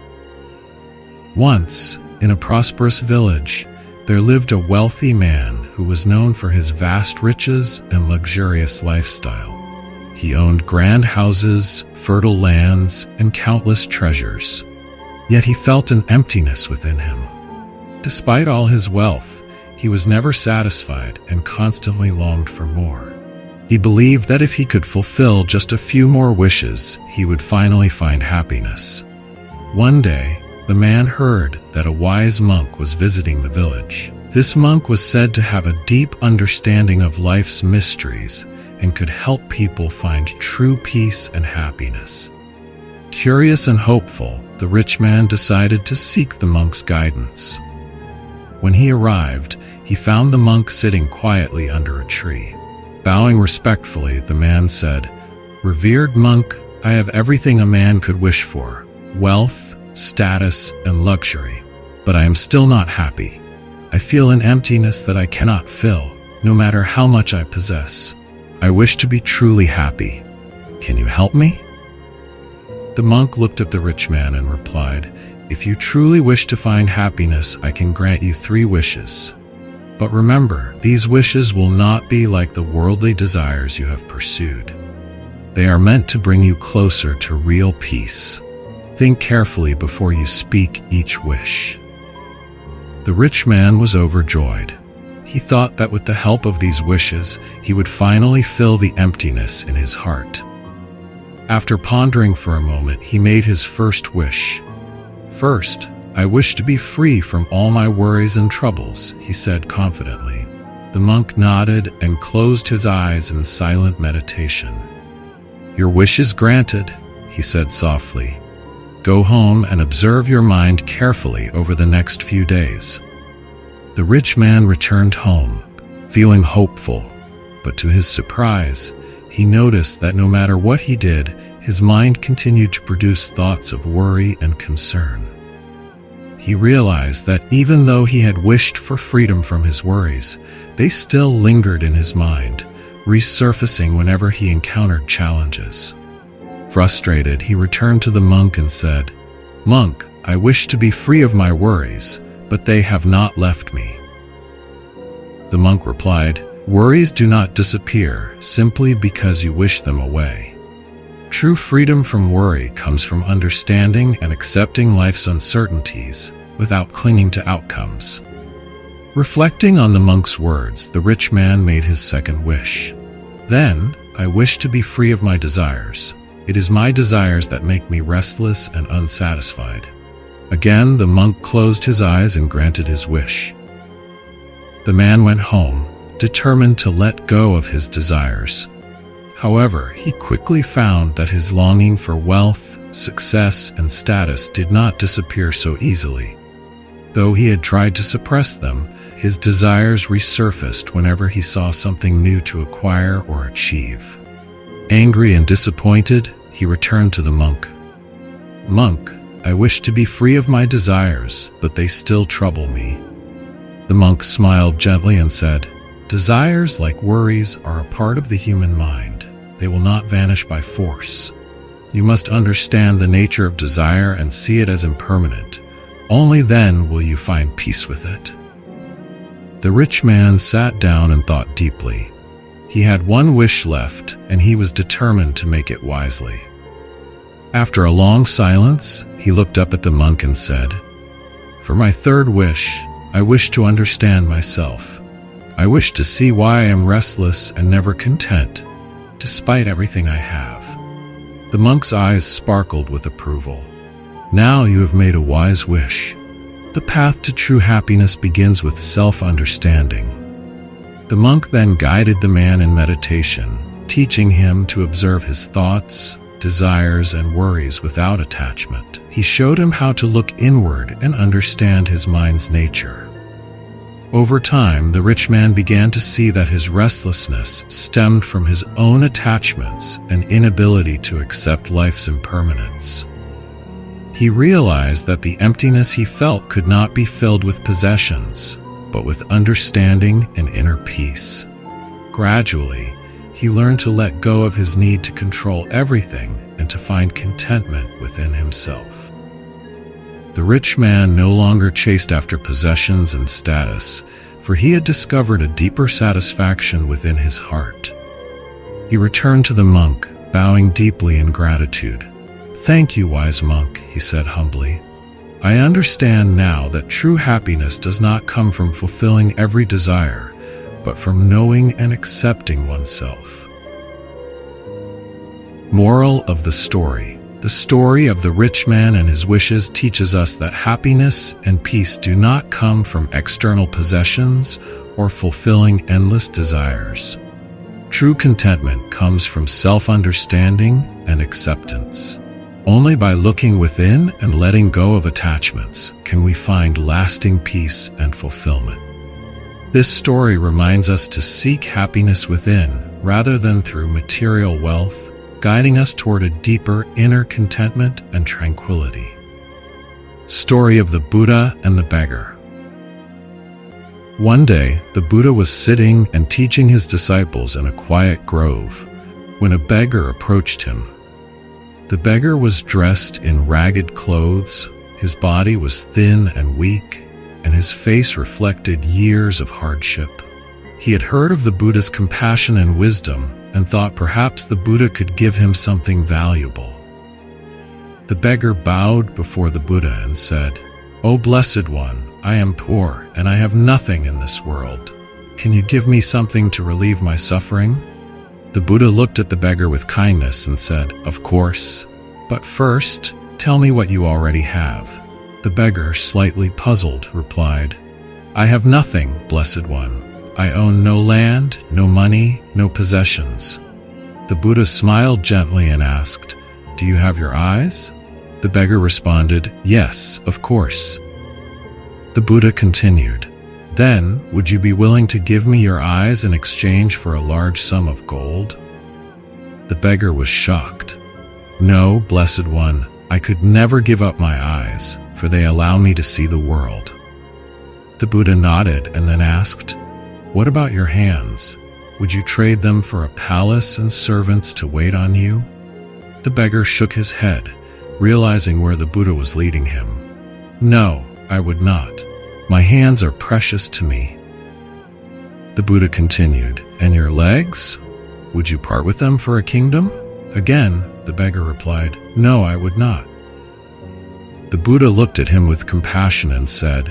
Once, in a prosperous village, there lived a wealthy man who was known for his vast riches and luxurious lifestyle. He owned grand houses, fertile lands, and countless treasures. Yet he felt an emptiness within him. Despite all his wealth, he was never satisfied and constantly longed for more. He believed that if he could fulfill just a few more wishes, he would finally find happiness. One day, the man heard that a wise monk was visiting the village. This monk was said to have a deep understanding of life's mysteries and could help people find true peace and happiness. Curious and hopeful, the rich man decided to seek the monk's guidance. When he arrived, he found the monk sitting quietly under a tree. Bowing respectfully, the man said, "Revered monk, I have everything a man could wish for: wealth, status, and luxury. But I am still not happy. I feel an emptiness that I cannot fill, no matter how much I possess. I wish to be truly happy. Can you help me?" The monk looked at the rich man and replied, "If you truly wish to find happiness, I can grant you 3 wishes. But remember, these wishes will not be like the worldly desires you have pursued. They are meant to bring you closer to real peace. Think carefully before you speak each wish." The rich man was overjoyed. He thought that with the help of these wishes, he would finally fill the emptiness in his heart. After pondering for a moment, he made his first wish. "First, I wish to be free from all my worries and troubles," he said confidently. The monk nodded and closed his eyes in silent meditation. "Your wish is granted," he said softly. "Go home and observe your mind carefully over the next few days." The rich man returned home, feeling hopeful, but to his surprise, he noticed that no matter what he did, his mind continued to produce thoughts of worry and concern. He realized that even though he had wished for freedom from his worries, they still lingered in his mind, resurfacing whenever he encountered challenges. Frustrated, he returned to the monk and said, "Monk, I wish to be free of my worries, but they have not left me." The monk replied, "Worries do not disappear simply because you wish them away. True freedom from worry comes from understanding and accepting life's uncertainties without clinging to outcomes." Reflecting on the monk's words, the rich man made his second wish. "Then, I wish to be free of my desires. It is my desires that make me restless and unsatisfied." Again, the monk closed his eyes and granted his wish. The man went home, determined to let go of his desires. However, he quickly found that his longing for wealth, success, and status did not disappear so easily. Though he had tried to suppress them, his desires resurfaced whenever he saw something new to acquire or achieve. Angry and disappointed, he returned to the monk. "Monk, I wish to be free of my desires, but they still trouble me." The monk smiled gently and said, "Desires, like worries, are a part of the human mind. They will not vanish by force. You must understand the nature of desire and see it as impermanent. Only then will you find peace with it." The rich man sat down and thought deeply. He had one wish left, and he was determined to make it wisely. After a long silence, he looked up at the monk and said, "For my third wish, I wish to understand myself. I wish to see why I am restless and never content, despite everything I have." The monk's eyes sparkled with approval. "Now you have made a wise wish. The path to true happiness begins with self-understanding." The monk then guided the man in meditation, teaching him to observe his thoughts, desires, and worries without attachment. He showed him how to look inward and understand his mind's nature. Over time, the rich man began to see that his restlessness stemmed from his own attachments and inability to accept life's impermanence. He realized that the emptiness he felt could not be filled with possessions, but with understanding and inner peace. Gradually, he learned to let go of his need to control everything and to find contentment within himself. The rich man no longer chased after possessions and status, for he had discovered a deeper satisfaction within his heart. He returned to the monk, bowing deeply in gratitude. "Thank you, wise monk," he said humbly. "I understand now that true happiness does not come from fulfilling every desire, but from knowing and accepting oneself." Moral of the story. The story of the rich man and his wishes teaches us that happiness and peace do not come from external possessions or fulfilling endless desires. True contentment comes from self-understanding and acceptance. Only by looking within and letting go of attachments can we find lasting peace and fulfillment. This story reminds us to seek happiness within rather than through material wealth, guiding us toward a deeper inner contentment and tranquility. Story of the Buddha and the beggar. One day, the Buddha was sitting and teaching his disciples in a quiet grove when a beggar approached him. The beggar was dressed in ragged clothes, his body was thin and weak, and his face reflected years of hardship. He had heard of the Buddha's compassion and wisdom and thought perhaps the Buddha could give him something valuable. The beggar bowed before the Buddha and said, "O Blessed One, I am poor and I have nothing in this world. Can you give me something to relieve my suffering?" The Buddha looked at the beggar with kindness and said, "Of course, but first, tell me what you already have." The beggar, slightly puzzled, replied, "I have nothing, Blessed One. I own no land, no money, no possessions." The Buddha smiled gently and asked, "Do you have your eyes?" The beggar responded, "Yes, of course." The Buddha continued, "Then, would you be willing to give me your eyes in exchange for a large sum of gold?" The beggar was shocked. "No, Blessed One, I could never give up my eyes, for they allow me to see the world." The Buddha nodded and then asked, "What about your hands? Would you trade them for a palace and servants to wait on you?" The beggar shook his head, realizing where the Buddha was leading him. "No, I would not. My hands are precious to me." The Buddha continued, "And your legs? Would you part with them for a kingdom?" Again, the beggar replied, "No, I would not." The Buddha looked at him with compassion and said,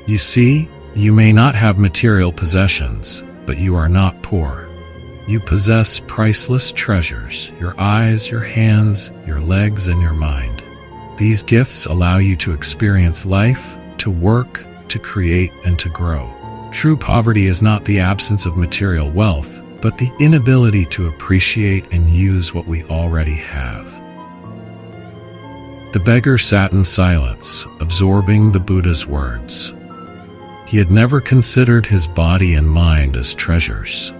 "You see, you may not have material possessions, but you are not poor. You possess priceless treasures, your eyes, your hands, your legs, and your mind. These gifts allow you to experience life, to work, to create, and to grow. True poverty is not the absence of material wealth, but the inability to appreciate and use what we already have." The beggar sat in silence, absorbing the Buddha's words. He had never considered his body and mind as treasures.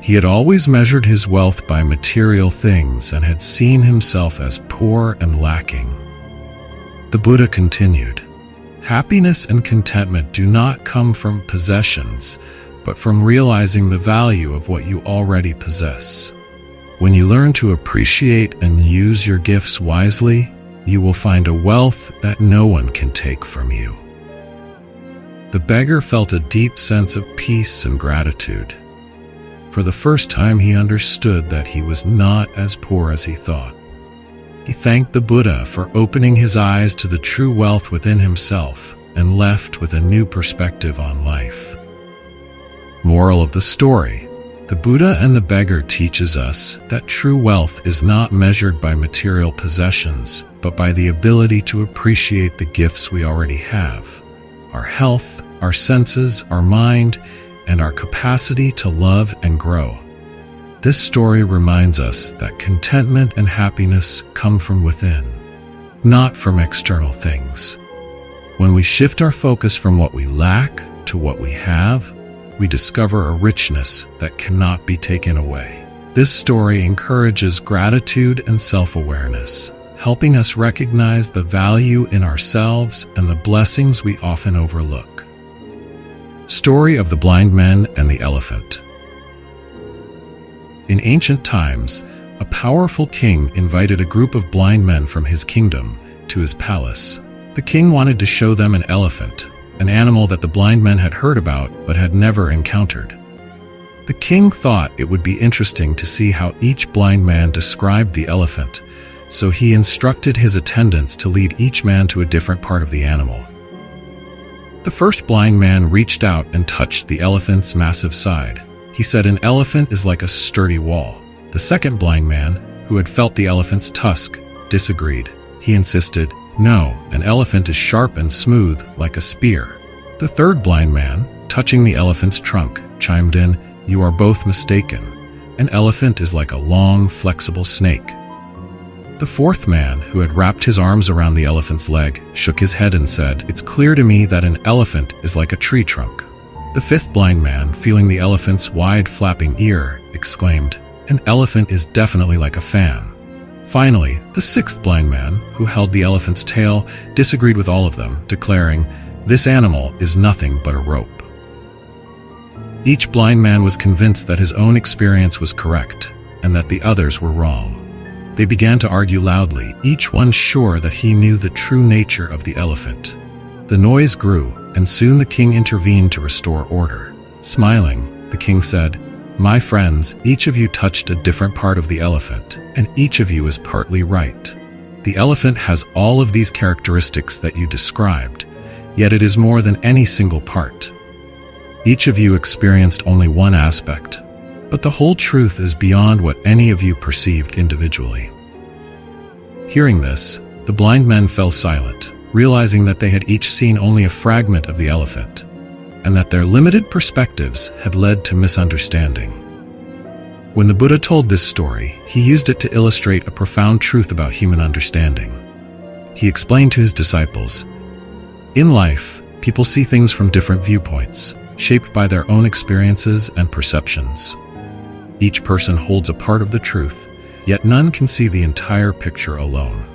He had always measured his wealth by material things and had seen himself as poor and lacking. The Buddha continued, "Happiness and contentment do not come from possessions, but from realizing the value of what you already possess. When you learn to appreciate and use your gifts wisely, you will find a wealth that no one can take from you." The beggar felt a deep sense of peace and gratitude. For the first time, he understood that he was not as poor as he thought. He thanked the Buddha for opening his eyes to the true wealth within himself and left with a new perspective on life. Moral of the story: the Buddha and the beggar teaches us that true wealth is not measured by material possessions, but by the ability to appreciate the gifts we already have: our health, our senses, our mind, and our capacity to love and grow. This story reminds us that contentment and happiness come from within, not from external things. When we shift our focus from what we lack to what we have, we discover a richness that cannot be taken away. This story encourages gratitude and self-awareness, helping us recognize the value in ourselves and the blessings we often overlook. Story of the Blind Men and the Elephant. In ancient times, a powerful king invited a group of blind men from his kingdom to his palace. The king wanted to show them an elephant, an animal that the blind men had heard about but had never encountered. The king thought it would be interesting to see how each blind man described the elephant, so he instructed his attendants to lead each man to a different part of the animal. The first blind man reached out and touched the elephant's massive side. He said an elephant is like a sturdy wall. The second blind man, who had felt the elephant's tusk, disagreed. He insisted, no, an elephant is sharp and smooth like a spear. The third blind man, touching the elephant's trunk, chimed in, you are both mistaken. An elephant is like a long, flexible snake. The fourth man, who had wrapped his arms around the elephant's leg, shook his head and said, it's clear to me that an elephant is like a tree trunk. The fifth blind man, feeling the elephant's wide flapping ear, exclaimed, an elephant is definitely like a fan. Finally, the sixth blind man, who held the elephant's tail, disagreed with all of them, declaring, this animal is nothing but a rope. Each blind man was convinced that his own experience was correct, and that the others were wrong. They began to argue loudly, each one sure that he knew the true nature of the elephant. The noise grew, and soon the king intervened to restore order. Smiling, the king said, my friends, each of you touched a different part of the elephant, and each of you is partly right. The elephant has all of these characteristics that you described, yet it is more than any single part. Each of you experienced only one aspect, but the whole truth is beyond what any of you perceived individually. Hearing this, the blind men fell silent, realizing that they had each seen only a fragment of the elephant, and that their limited perspectives had led to misunderstanding. When the Buddha told this story, he used it to illustrate a profound truth about human understanding. He explained to his disciples, in life, people see things from different viewpoints, shaped by their own experiences and perceptions. Each person holds a part of the truth, yet none can see the entire picture alone.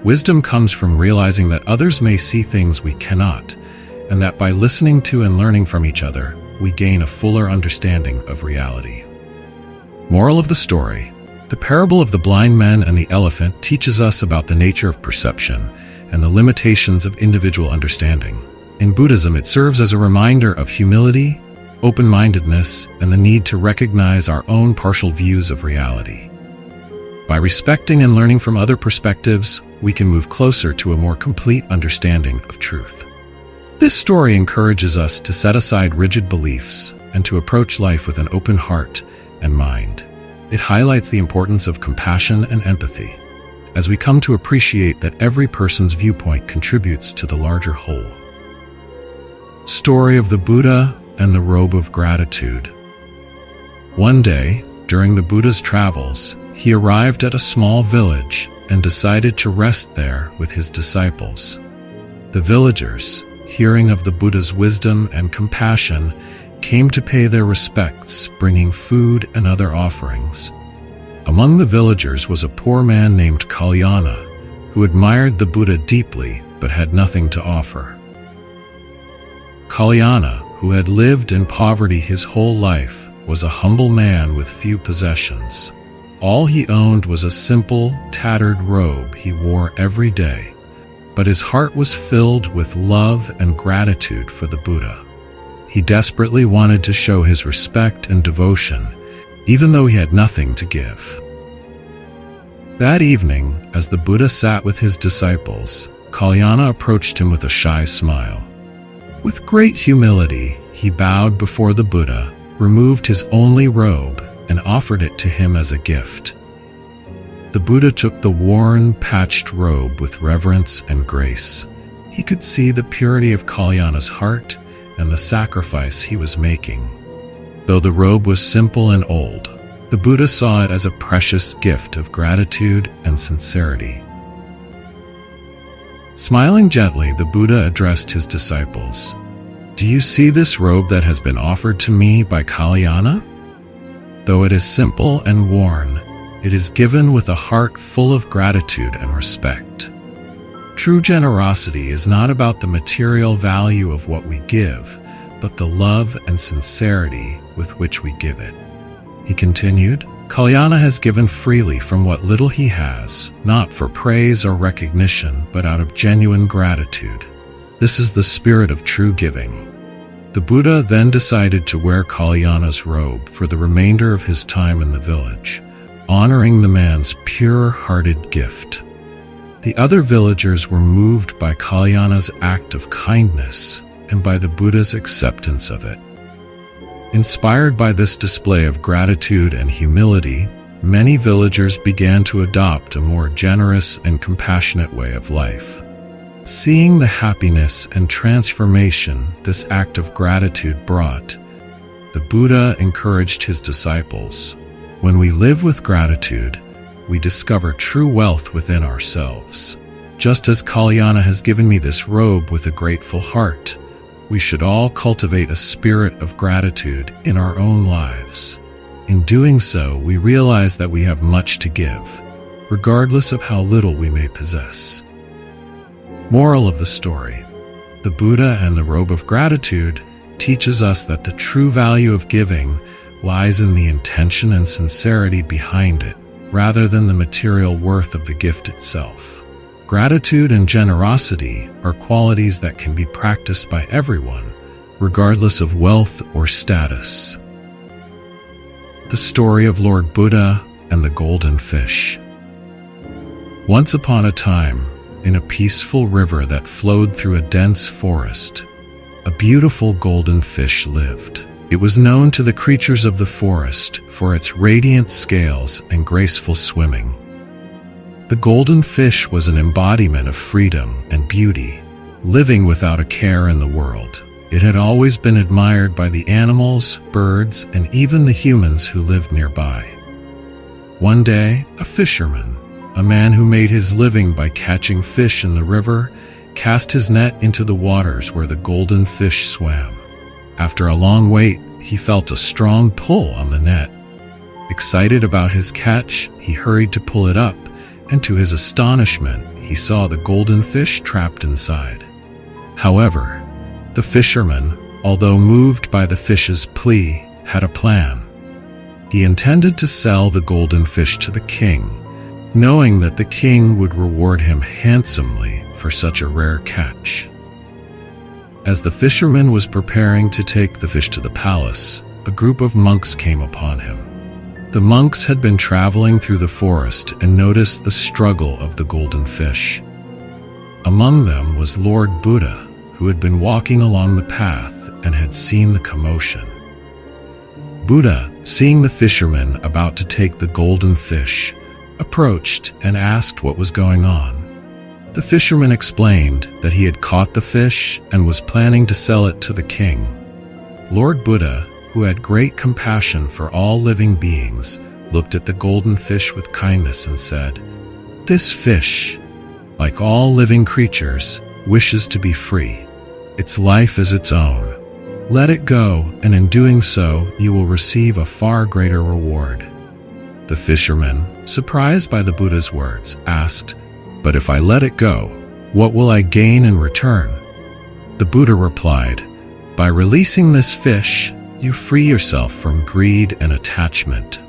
Wisdom comes from realizing that others may see things we cannot, and that by listening to and learning from each other, we gain a fuller understanding of reality. Moral of the story: the parable of the blind men and the elephant teaches us about the nature of perception and the limitations of individual understanding. In Buddhism, it serves as a reminder of humility, open-mindedness, and the need to recognize our own partial views of reality. By respecting and learning from other perspectives, we can move closer to a more complete understanding of truth. This story encourages us to set aside rigid beliefs and to approach life with an open heart and mind. It highlights the importance of compassion and empathy, as we come to appreciate that every person's viewpoint contributes to the larger whole. Story of the Buddha and the Robe of Gratitude. One day, during the Buddha's travels, he arrived at a small village and decided to rest there with his disciples. The villagers, hearing of the Buddha's wisdom and compassion, came to pay their respects, bringing food and other offerings. Among the villagers was a poor man named Kalyana, who admired the Buddha deeply but had nothing to offer. Kalyana, who had lived in poverty his whole life, was a humble man with few possessions. All he owned was a simple, tattered robe he wore every day, but his heart was filled with love and gratitude for the Buddha. He desperately wanted to show his respect and devotion, even though he had nothing to give. That evening, as the Buddha sat with his disciples, Kalyana approached him with a shy smile. With great humility, he bowed before the Buddha, removed his only robe, and offered it to him as a gift. The Buddha took the worn, patched robe with reverence and grace. He could see the purity of Kalyana's heart and the sacrifice he was making. Though the robe was simple and old, the Buddha saw it as a precious gift of gratitude and sincerity. Smiling gently, the Buddha addressed his disciples. Do you see this robe that has been offered to me by Kalyana? Though it is simple and worn, it is given with a heart full of gratitude and respect. True generosity is not about the material value of what we give, but the love and sincerity with which we give it. He continued, Kalyana has given freely from what little he has, not for praise or recognition, but out of genuine gratitude. This is the spirit of true giving. The Buddha then decided to wear Kalyana's robe for the remainder of his time in the village, honoring the man's pure-hearted gift. The other villagers were moved by Kalyana's act of kindness and by the Buddha's acceptance of it. Inspired by this display of gratitude and humility, many villagers began to adopt a more generous and compassionate way of life. Seeing the happiness and transformation this act of gratitude brought, the Buddha encouraged his disciples, "When we live with gratitude, we discover true wealth within ourselves. Just as Kalyana has given me this robe with a grateful heart, we should all cultivate a spirit of gratitude in our own lives. In doing so, we realize that we have much to give, regardless of how little we may possess." Moral of the story: the Buddha and the robe of gratitude teaches us that the true value of giving lies in the intention and sincerity behind it, rather than the material worth of the gift itself. Gratitude and generosity are qualities that can be practiced by everyone, regardless of wealth or status. The story of Lord Buddha and the golden fish. Once upon a time, in a peaceful river that flowed through a dense forest, a beautiful golden fish lived. It was known to the creatures of the forest for its radiant scales and graceful swimming. The golden fish was an embodiment of freedom and beauty, living without a care in the world. It had always been admired by the animals, birds, and even the humans who lived nearby. One day, a fisherman, a man who made his living by catching fish in the river, cast his net into the waters where the golden fish swam. After a long wait, he felt a strong pull on the net. Excited about his catch, he hurried to pull it up, and to his astonishment, he saw the golden fish trapped inside. However, the fisherman, although moved by the fish's plea, had a plan. He intended to sell the golden fish to the king, knowing that the king would reward him handsomely for such a rare catch. As the fisherman was preparing to take the fish to the palace, a group of monks came upon him. The monks had been traveling through the forest and noticed the struggle of the golden fish. Among them was Lord Buddha, who had been walking along the path and had seen the commotion. Buddha, seeing the fisherman about to take the golden fish, approached and asked what was going on. The fisherman explained that he had caught the fish and was planning to sell it to the king. Lord Buddha, who had great compassion for all living beings, looked at the golden fish with kindness and said, "This fish, like all living creatures, wishes to be free. Its life is its own. Let it go, and in doing so, you will receive a far greater reward." The fisherman, surprised by the Buddha's words, asked, "But if I let it go, what will I gain in return?" The Buddha replied, "By releasing this fish, you free yourself from greed and attachment.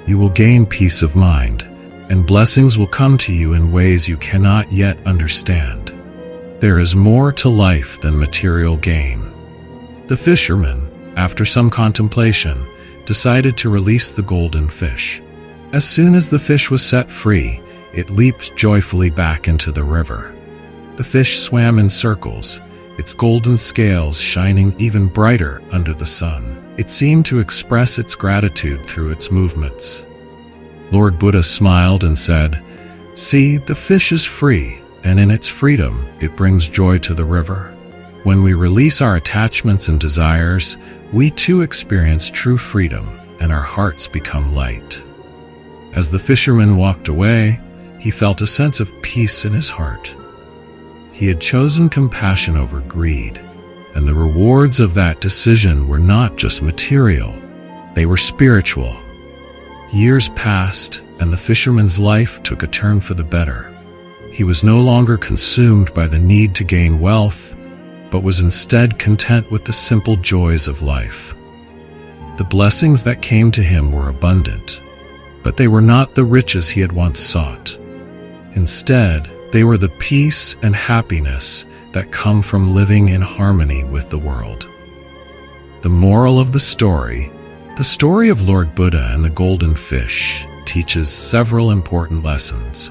You will gain peace of mind, and blessings will come to you in ways you cannot yet understand. There is more to life than material gain." The fisherman, after some contemplation, decided to release the golden fish. As soon as the fish was set free, it leaped joyfully back into the river. The fish swam in circles, its golden scales shining even brighter under the sun. It seemed to express its gratitude through its movements. Lord Buddha smiled and said, "See, the fish is free, and in its freedom, it brings joy to the river. When we release our attachments and desires, we too experience true freedom, and our hearts become light." As the fisherman walked away, he felt a sense of peace in his heart. He had chosen compassion over greed, and the rewards of that decision were not just material, they were spiritual. Years passed, and the fisherman's life took a turn for the better. He was no longer consumed by the need to gain wealth, but was instead content with the simple joys of life. The blessings that came to him were abundant, but they were not the riches he had once sought. Instead, they were the peace and happiness that come from living in harmony with the world. The moral of the story of Lord Buddha and the golden fish, teaches several important lessons.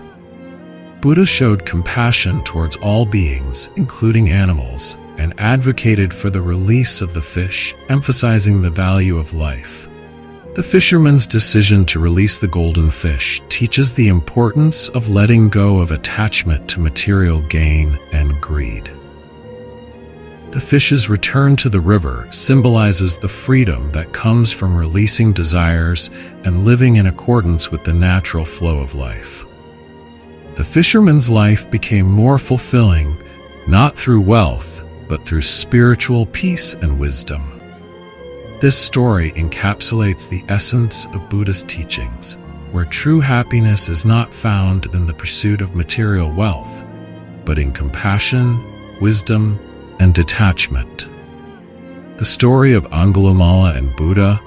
Buddha showed compassion towards all beings, including animals, and advocated for the release of the fish, emphasizing the value of life. The fisherman's decision to release the golden fish teaches the importance of letting go of attachment to material gain and greed. The fish's return to the river symbolizes the freedom that comes from releasing desires and living in accordance with the natural flow of life. The fisherman's life became more fulfilling, not through wealth, but through spiritual peace and wisdom. This story encapsulates the essence of Buddhist teachings, where true happiness is not found in the pursuit of material wealth, but in compassion, wisdom, and detachment. The story of Angulimala and Buddha.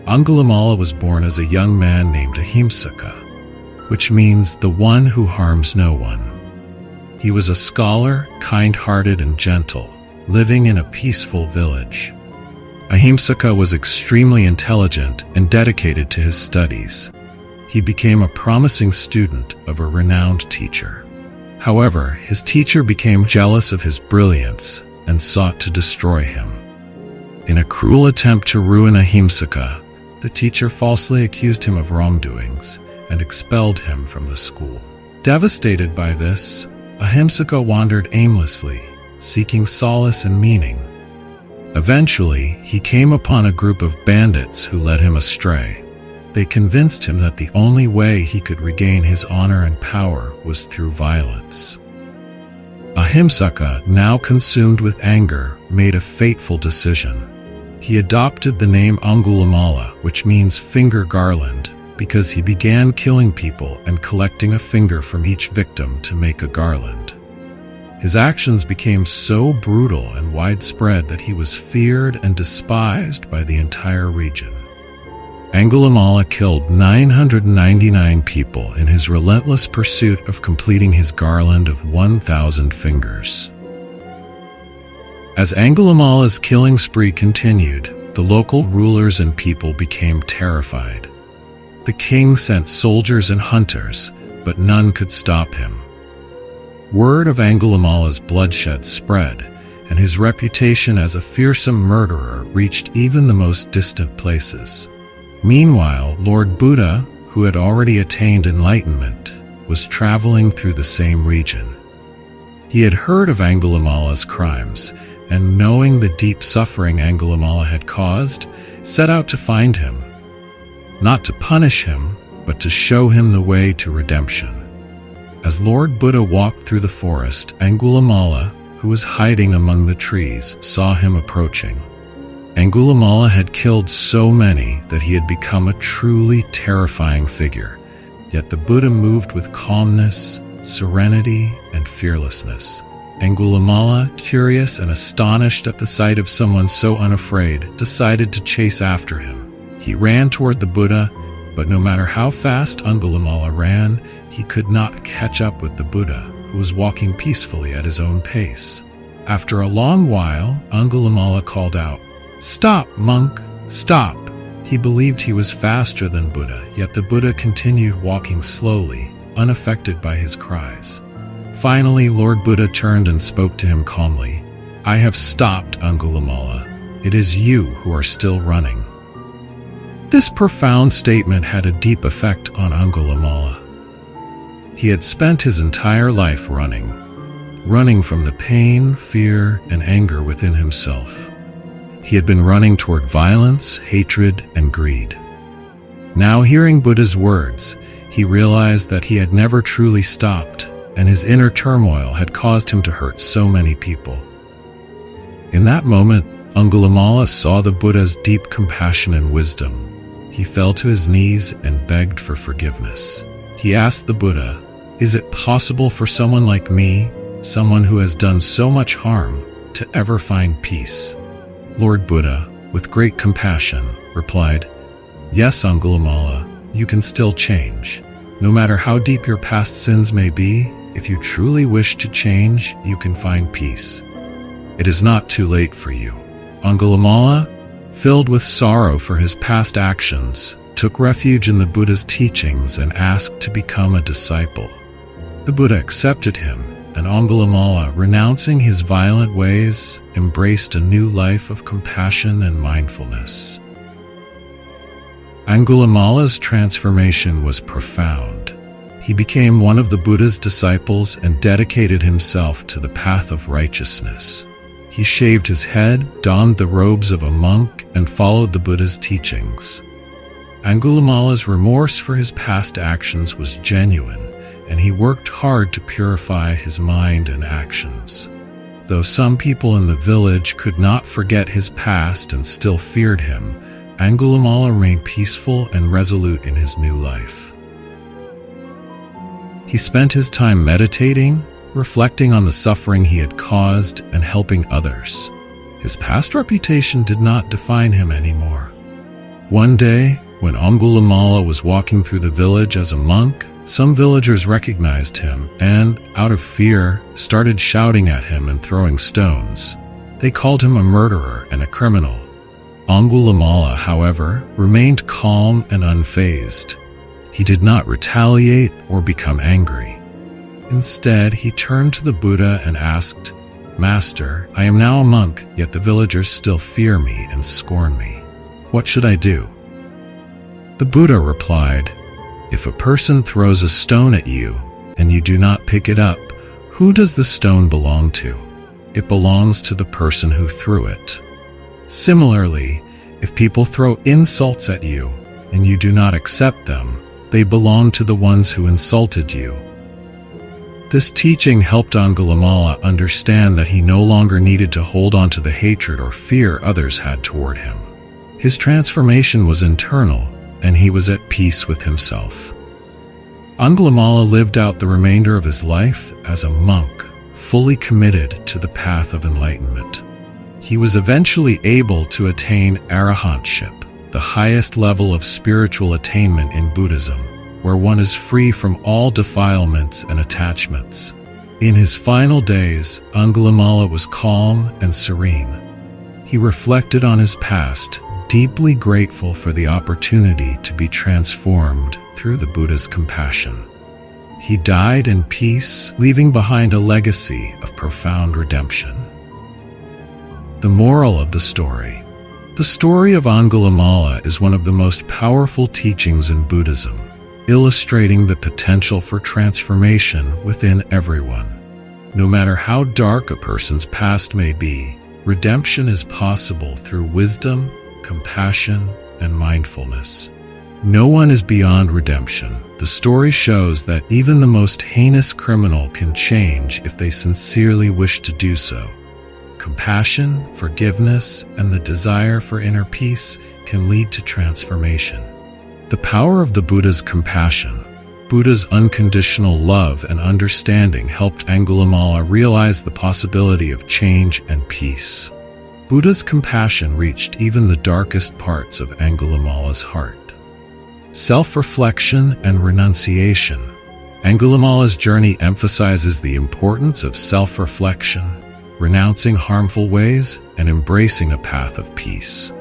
Angulimala was born as a young man named Ahimsaka, which means the one who harms no one. He was a scholar, kind-hearted and gentle, living in a peaceful village. Ahimsaka was extremely intelligent and dedicated to his studies. He became a promising student of a renowned teacher. However, his teacher became jealous of his brilliance and sought to destroy him. In a cruel attempt to ruin Ahimsaka, the teacher falsely accused him of wrongdoings and expelled him from the school. Devastated by this, Ahimsaka wandered aimlessly, seeking solace and meaning. Eventually, he came upon a group of bandits who led him astray. They convinced him that the only way he could regain his honor and power was through violence. Ahimsaka, now consumed with anger, made a fateful decision. He adopted the name Angulimala, which means finger garland, because he began killing people and collecting a finger from each victim to make a garland. His actions became so brutal and widespread that he was feared and despised by the entire region. Angulimala killed 999 people in his relentless pursuit of completing his garland of 1,000 fingers. As Angulimala's killing spree continued, the local rulers and people became terrified. The king sent soldiers and hunters, but none could stop him. Word of Angulimala's bloodshed spread, and his reputation as a fearsome murderer reached even the most distant places. Meanwhile, Lord Buddha, who had already attained enlightenment, was traveling through the same region. He had heard of Angulimala's crimes, and knowing the deep suffering Angulimala had caused, set out to find him. Not to punish him, but to show him the way to redemption. As Lord Buddha walked through the forest, Angulimala, who was hiding among the trees, saw him approaching. Angulimala had killed so many that he had become a truly terrifying figure, yet the Buddha moved with calmness, serenity, and fearlessness. Angulimala, curious and astonished at the sight of someone so unafraid, decided to chase after him. He ran toward the Buddha, but no matter how fast Angulimala ran, he could not catch up with the Buddha, who was walking peacefully at his own pace. After a long while, Angulimala called out, "Stop, monk, stop!" He believed he was faster than Buddha, yet the Buddha continued walking slowly, unaffected by his cries. Finally, Lord Buddha turned and spoke to him calmly. "I have stopped, Angulimala. It is you who are still running." This profound statement had a deep effect on Angulimala. He had spent his entire life running from the pain, fear, and anger within himself. He had been running toward violence, hatred, and greed. Now, hearing Buddha's words, he realized that he had never truly stopped, and his inner turmoil had caused him to hurt so many people. In that moment, Angulimala saw the Buddha's deep compassion and wisdom. He fell to his knees and begged for forgiveness. He asked the Buddha, "Is it possible for someone like me, someone who has done so much harm, to ever find peace?" Lord Buddha, with great compassion, replied, Yes, Angulimala, you can still change. No matter how deep your past sins may be, if you truly wish to change, you can find peace. It is not too late for you. Angulimala, filled with sorrow for his past actions, took refuge in the Buddha's teachings and asked to become a disciple. The Buddha accepted him, and Angulimala, renouncing his violent ways, embraced a new life of compassion and mindfulness. Angulimala's transformation was profound. He became one of the Buddha's disciples and dedicated himself to the path of righteousness. He shaved his head, donned the robes of a monk, and followed the Buddha's teachings. Angulimala's remorse for his past actions was genuine, and he worked hard to purify his mind and actions. Though some people in the village could not forget his past and still feared him, Angulimala remained peaceful and resolute in his new life. He spent his time meditating, reflecting on the suffering he had caused, and helping others. His past reputation did not define him anymore. One day, when Angulimala was walking through the village as a monk, some villagers recognized him and, out of fear, started shouting at him and throwing stones. They called him a murderer and a criminal. Angulimala, however, remained calm and unfazed. He did not retaliate or become angry. Instead, he turned to the Buddha and asked, "Master, I am now a monk, yet the villagers still fear me and scorn me. What should I do?" The Buddha replied, "If a person throws a stone at you and you do not pick it up, who does the stone belong to? It belongs to the person who threw it. Similarly, if people throw insults at you and you do not accept them, they belong to the ones who insulted you." This teaching helped Angulimala understand that he no longer needed to hold on to the hatred or fear others had toward him. His transformation was internal, and he was at peace with himself. Angulimala lived out the remainder of his life as a monk, fully committed to the path of enlightenment. He was eventually able to attain arahantship, the highest level of spiritual attainment in Buddhism, where one is free from all defilements and attachments. In his final days, Angulimala was calm and serene. He reflected on his past, deeply grateful for the opportunity to be transformed through the Buddha's compassion. He died in peace, leaving behind a legacy of profound redemption. The moral of the story. The story of Angulimala is one of the most powerful teachings in Buddhism, illustrating the potential for transformation within everyone. No matter how dark a person's past may be, redemption is possible through wisdom, compassion, and mindfulness. No one is beyond redemption. The story shows that even the most heinous criminal can change if they sincerely wish to do so. Compassion, forgiveness, and the desire for inner peace can lead to transformation. The power of the Buddha's compassion. Buddha's unconditional love and understanding helped Angulimala realize the possibility of change and peace. Buddha's compassion reached even the darkest parts of Angulimala's heart. Self-reflection and renunciation. Angulimala's journey emphasizes the importance of self-reflection, renouncing harmful ways, and embracing a path of peace.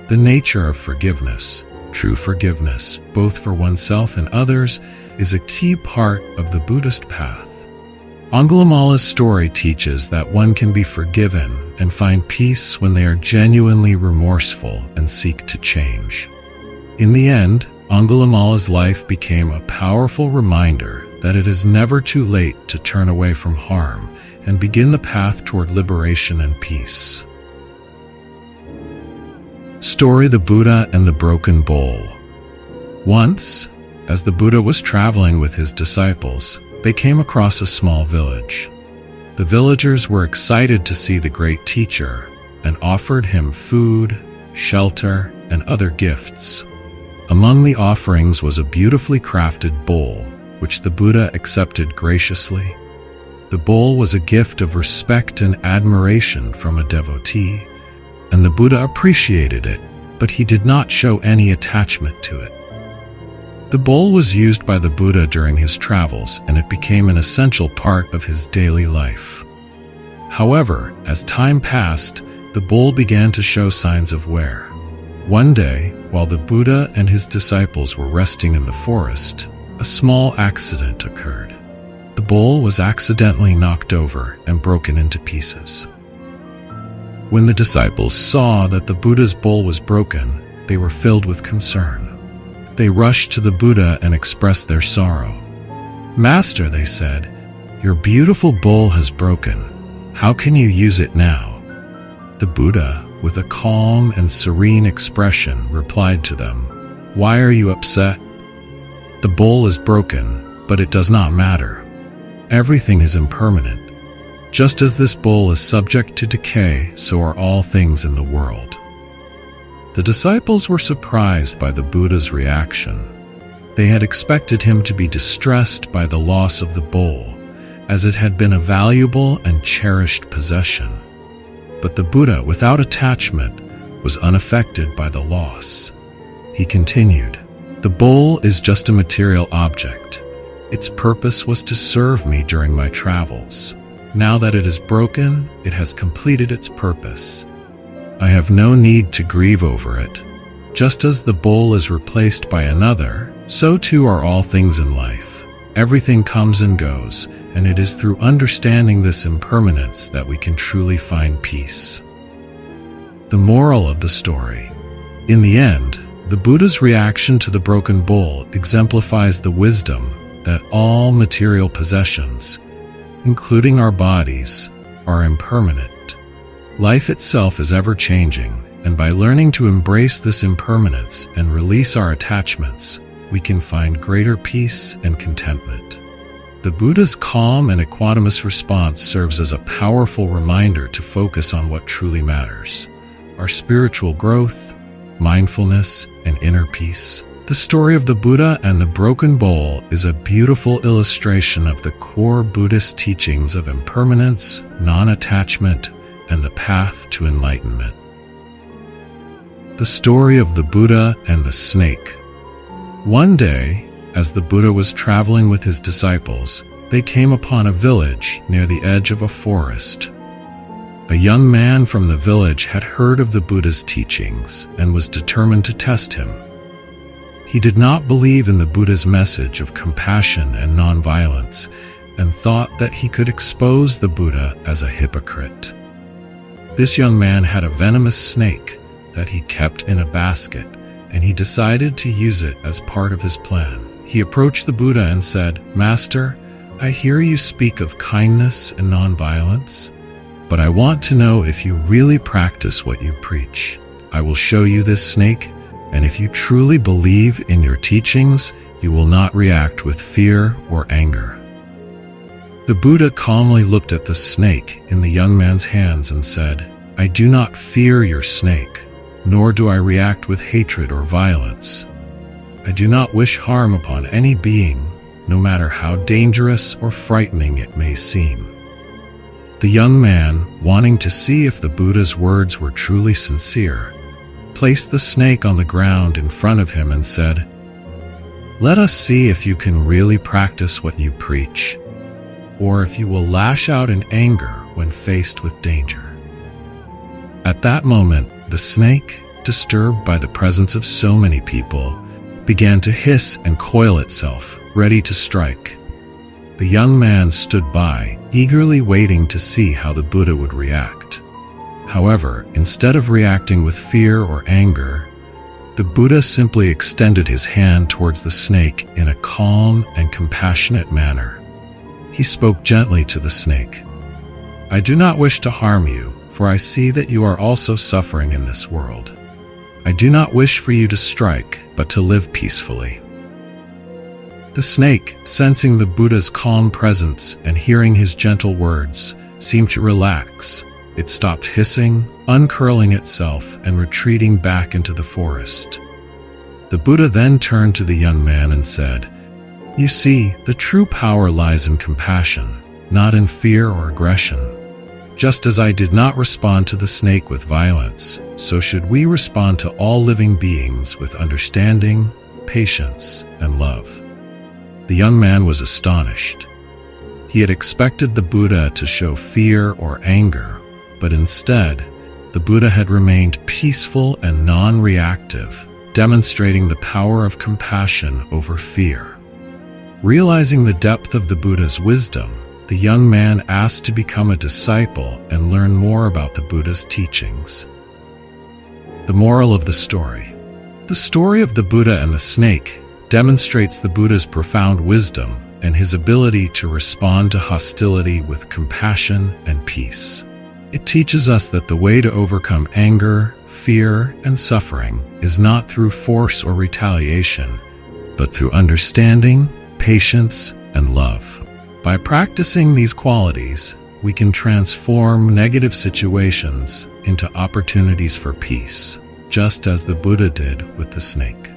The nature of forgiveness. True forgiveness, both for oneself and others, is a key part of the Buddhist path. Angulimala's story teaches that one can be forgiven and find peace when they are genuinely remorseful and seek to change. In the end, Angulimala's life became a powerful reminder that it is never too late to turn away from harm and begin the path toward liberation and peace. Story: The Buddha and the Broken Bowl. Once, as the Buddha was traveling with his disciples, they came across a small village. The villagers were excited to see the great teacher and offered him food, shelter, and other gifts. Among the offerings was a beautifully crafted bowl, which the Buddha accepted graciously. The bowl was a gift of respect and admiration from a devotee, and the Buddha appreciated it, but he did not show any attachment to it. The bowl was used by the Buddha during his travels, and it became an essential part of his daily life. However, as time passed, the bowl began to show signs of wear. One day, while the Buddha and his disciples were resting in the forest, a small accident occurred. The bowl was accidentally knocked over and broken into pieces. When the disciples saw that the Buddha's bowl was broken, they were filled with concern. They rushed to the Buddha and expressed their sorrow. "Master," they said, "your beautiful bowl has broken. How can you use it now?" The Buddha, with a calm and serene expression, replied to them, "Why are you upset? The bowl is broken, but it does not matter. Everything is impermanent. Just as this bowl is subject to decay, so are all things in the world." The disciples were surprised by the Buddha's reaction. They had expected him to be distressed by the loss of the bowl, as it had been a valuable and cherished possession. But the Buddha, without attachment, was unaffected by the loss. He continued, "The bowl is just a material object. Its purpose was to serve me during my travels. Now that it is broken, it has completed its purpose. I have no need to grieve over it. Just as the bowl is replaced by another, so too are all things in life. Everything comes and goes, and it is through understanding this impermanence that we can truly find peace." The moral of the story. In the end, the Buddha's reaction to the broken bowl exemplifies the wisdom that all material possessions, including our bodies, are impermanent. Life itself is ever-changing, and by learning to embrace this impermanence and release our attachments, we can find greater peace and contentment. The Buddha's calm and equanimous response serves as a powerful reminder to focus on what truly matters: our spiritual growth, mindfulness, and inner peace. The story of the Buddha and the broken bowl is a beautiful illustration of the core Buddhist teachings of impermanence, non-attachment, and the path to enlightenment. The story of the Buddha and the snake. One day, as the Buddha was traveling with his disciples, they came upon a village near the edge of a forest. A young man from the village had heard of the Buddha's teachings and was determined to test him. He did not believe in the Buddha's message of compassion and nonviolence and thought that he could expose the Buddha as a hypocrite. This young man had a venomous snake that he kept in a basket, and he decided to use it as part of his plan. He approached the Buddha and said, "Master, I hear you speak of kindness and nonviolence, but I want to know if you really practice what you preach. I will show you this snake, and if you truly believe in your teachings, you will not react with fear or anger." The Buddha calmly looked at the snake in the young man's hands and said, "I do not fear your snake, nor do I react with hatred or violence. I do not wish harm upon any being, no matter how dangerous or frightening it may seem." The young man, wanting to see if the Buddha's words were truly sincere, placed the snake on the ground in front of him and said, "Let us see if you can really practice what you preach, or if you will lash out in anger when faced with danger." At that moment, the snake, disturbed by the presence of so many people, began to hiss and coil itself, ready to strike. The young man stood by, eagerly waiting to see how the Buddha would react. However, instead of reacting with fear or anger, the Buddha simply extended his hand towards the snake in a calm and compassionate manner. He spoke gently to the snake. "I do not wish to harm you, for I see that you are also suffering in this world. I do not wish for you to strike, but to live peacefully." The snake, sensing the Buddha's calm presence and hearing his gentle words, seemed to relax. It stopped hissing, uncurling itself, and retreating back into the forest. The Buddha then turned to the young man and said, "You see, the true power lies in compassion, not in fear or aggression. Just as I did not respond to the snake with violence, so should we respond to all living beings with understanding, patience, and love." The young man was astonished. He had expected the Buddha to show fear or anger, but instead, the Buddha had remained peaceful and non-reactive, demonstrating the power of compassion over fear. Realizing the depth of the Buddha's wisdom, the young man asked to become a disciple and learn more about the Buddha's teachings. The moral of the story. The story of the Buddha and the snake demonstrates the Buddha's profound wisdom and his ability to respond to hostility with compassion and peace. It teaches us that the way to overcome anger, fear, and suffering is not through force or retaliation, but through understanding, patience, and love. By practicing these qualities, we can transform negative situations into opportunities for peace, just as the Buddha did with the snake.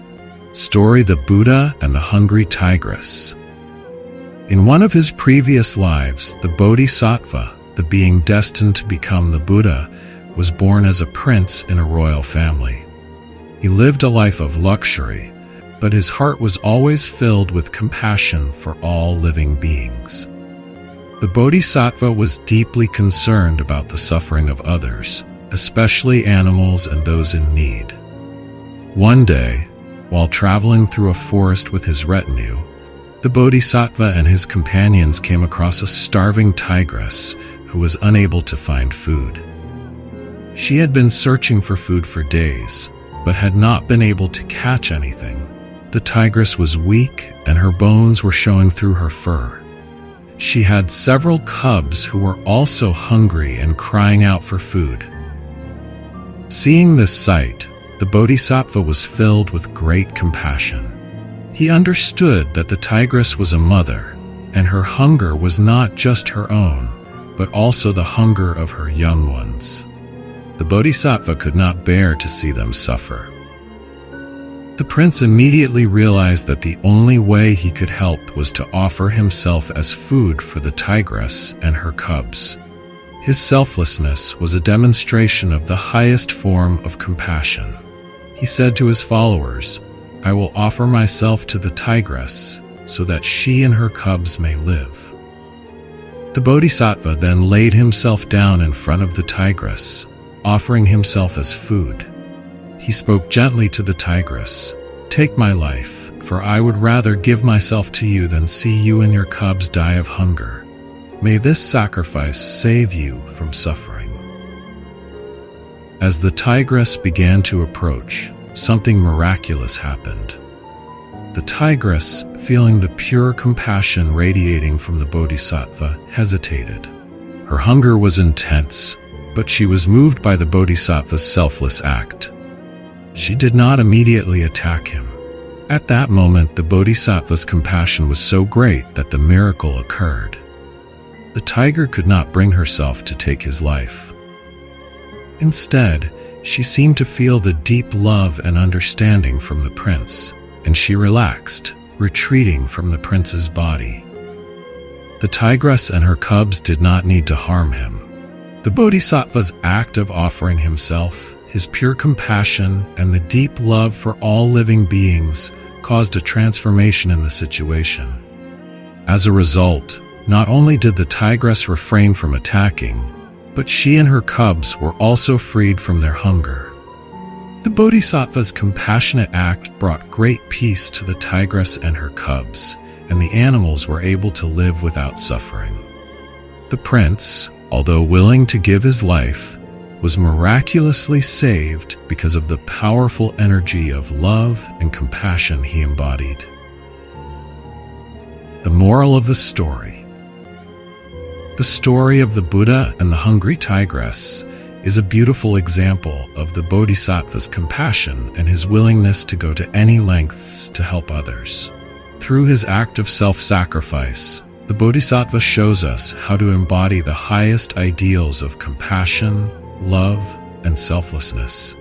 Story: The Buddha and the Hungry Tigress. In one of his previous lives, the Bodhisattva, the being destined to become the Buddha, was born as a prince in a royal family. He lived a life of luxury, but his heart was always filled with compassion for all living beings. The Bodhisattva was deeply concerned about the suffering of others, especially animals and those in need. One day, while traveling through a forest with his retinue, the Bodhisattva and his companions came across a starving tigress who was unable to find food. She had been searching for food for days, but had not been able to catch anything. The tigress was weak, and her bones were showing through her fur. She had several cubs who were also hungry and crying out for food. Seeing this sight, the Bodhisattva was filled with great compassion. He understood that the tigress was a mother, and her hunger was not just her own, but also the hunger of her young ones. The Bodhisattva could not bear to see them suffer. The prince immediately realized that the only way he could help was to offer himself as food for the tigress and her cubs. His selflessness was a demonstration of the highest form of compassion. He said to his followers, "I will offer myself to the tigress so that she and her cubs may live." The Bodhisattva then laid himself down in front of the tigress, offering himself as food. He spoke gently to the tigress, "Take my life, for I would rather give myself to you than see you and your cubs die of hunger. May this sacrifice save you from suffering." As the tigress began to approach, something miraculous happened. The tigress, feeling the pure compassion radiating from the Bodhisattva, hesitated. Her hunger was intense, but she was moved by the Bodhisattva's selfless act. She did not immediately attack him. At that moment, the Bodhisattva's compassion was so great that the miracle occurred. The tiger could not bring herself to take his life. Instead, she seemed to feel the deep love and understanding from the prince, and she relaxed, retreating from the prince's body. The tigress and her cubs did not need to harm him. The Bodhisattva's act of offering himself, his pure compassion, and the deep love for all living beings caused a transformation in the situation. As a result, not only did the tigress refrain from attacking, but she and her cubs were also freed from their hunger. The Bodhisattva's compassionate act brought great peace to the tigress and her cubs, and the animals were able to live without suffering. The prince, although willing to give his life, was miraculously saved because of the powerful energy of love and compassion he embodied. The moral of the story. The story of the Buddha and the hungry tigress is a beautiful example of the Bodhisattva's compassion and his willingness to go to any lengths to help others. Through his act of self-sacrifice, the Bodhisattva shows us how to embody the highest ideals of compassion, love, and selflessness.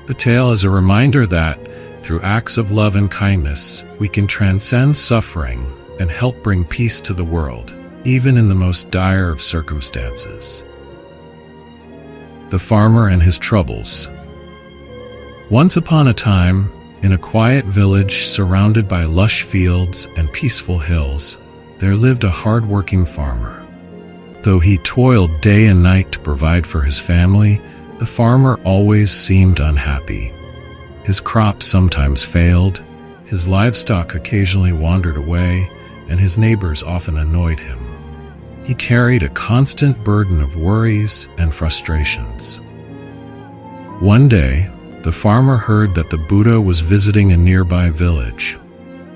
The tale is a reminder that, through acts of love and kindness, we can transcend suffering and help bring peace to the world, even in the most dire of circumstances. The Farmer and His Troubles. Once upon a time, in a quiet village surrounded by lush fields and peaceful hills, there lived a hard-working farmer. Though he toiled day and night to provide for his family, the farmer always seemed unhappy. His crops sometimes failed, his livestock occasionally wandered away, and his neighbors often annoyed him. He carried a constant burden of worries and frustrations. One day, the farmer heard that the Buddha was visiting a nearby village.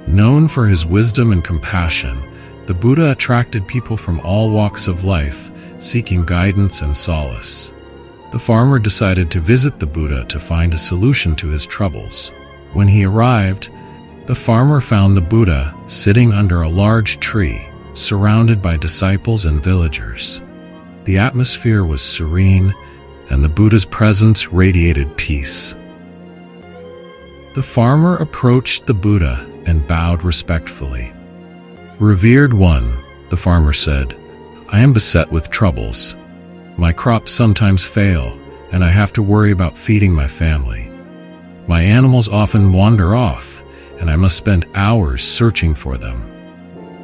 Known for his wisdom and compassion, the Buddha attracted people from all walks of life, seeking guidance and solace. The farmer decided to visit the Buddha to find a solution to his troubles. When he arrived, the farmer found the Buddha sitting under a large tree, surrounded by disciples and villagers. The atmosphere was serene, and the Buddha's presence radiated peace. The farmer approached the Buddha and bowed respectfully. "Revered one," the farmer said, "I am beset with troubles. My crops sometimes fail, and I have to worry about feeding my family. My animals often wander off, and I must spend hours searching for them.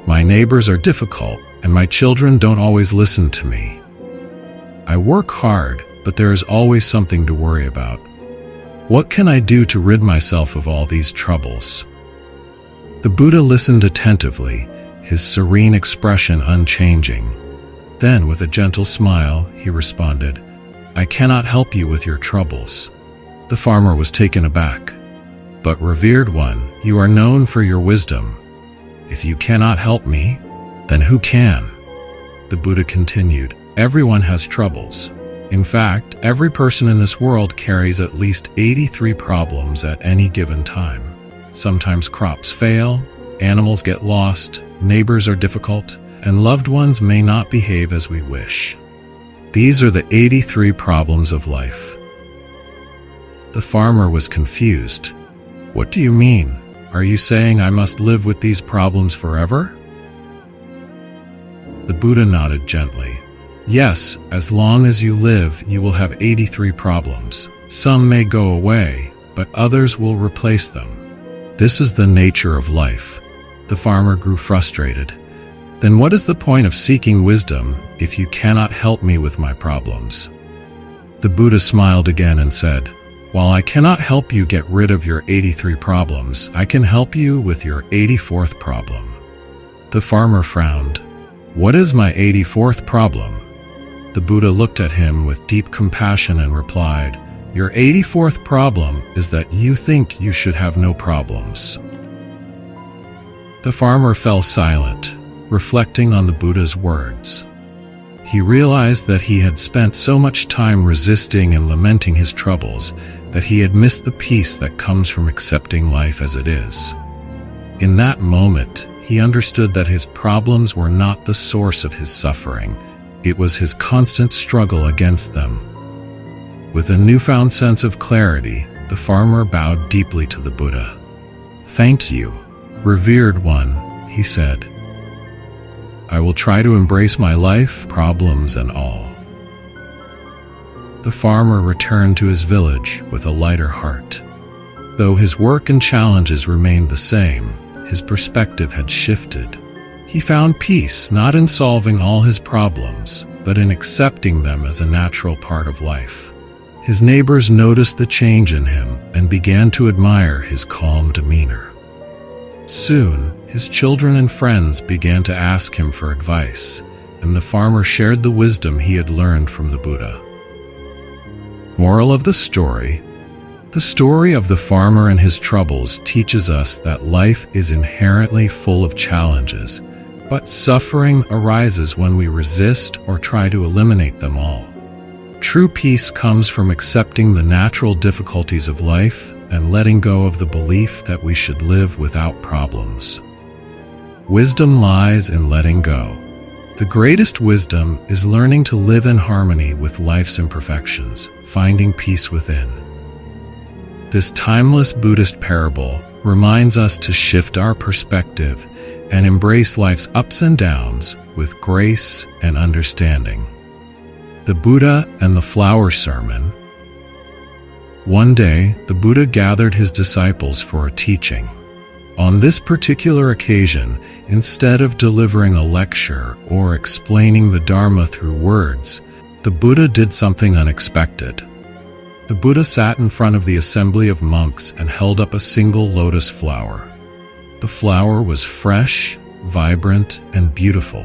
My neighbors are difficult, and my children don't always listen to me. I work hard, but there is always something to worry about. What can I do to rid myself of all these troubles?" The Buddha listened attentively, his serene expression unchanging. Then, with a gentle smile, he responded, "I cannot help you with your troubles." The farmer was taken aback. "But, revered one, you are known for your wisdom. If you cannot help me, then who can?" The Buddha continued, "Everyone has troubles. In fact, every person in this world carries at least 83 problems at any given time. Sometimes crops fail, animals get lost, neighbors are difficult, and loved ones may not behave as we wish. These are the 83 problems of life." The farmer was confused. "What do you mean? Are you saying I must live with these problems forever?" The Buddha nodded gently. "Yes, as long as you live, you will have 83 problems. Some may go away, but others will replace them. This is the nature of life." The farmer grew frustrated. "Then what is the point of seeking wisdom if you cannot help me with my problems?" The Buddha smiled again and said, "While I cannot help you get rid of your 83 problems, I can help you with your 84th problem." The farmer frowned. "What is my 84th problem?" The Buddha looked at him with deep compassion and replied, "Your 84th problem is that you think you should have no problems." The farmer fell silent, reflecting on the Buddha's words. He realized that he had spent so much time resisting and lamenting his troubles that he had missed the peace that comes from accepting life as it is. In that moment, he understood that his problems were not the source of his suffering. It was his constant struggle against them. With a newfound sense of clarity, the farmer bowed deeply to the Buddha. "Thank you, revered one," he said. "I will try to embrace my life, problems and all." The farmer returned to his village with a lighter heart. Though his work and challenges remained the same, his perspective had shifted. He found peace not in solving all his problems, but in accepting them as a natural part of life. His neighbors noticed the change in him and began to admire his calm demeanor. Soon, his children and friends began to ask him for advice, and the farmer shared the wisdom he had learned from the Buddha. Moral of the story: the story of the farmer and his troubles teaches us that life is inherently full of challenges, but suffering arises when we resist or try to eliminate them all. True peace comes from accepting the natural difficulties of life and letting go of the belief that we should live without problems. Wisdom lies in letting go. The greatest wisdom is learning to live in harmony with life's imperfections, finding peace within. This timeless Buddhist parable reminds us to shift our perspective and embrace life's ups and downs with grace and understanding. The Buddha and the Flower Sermon. One day, the Buddha gathered his disciples for a teaching. On this particular occasion, instead of delivering a lecture or explaining the Dharma through words, the Buddha did something unexpected. The Buddha sat in front of the assembly of monks and held up a single lotus flower. The flower was fresh, vibrant, and beautiful,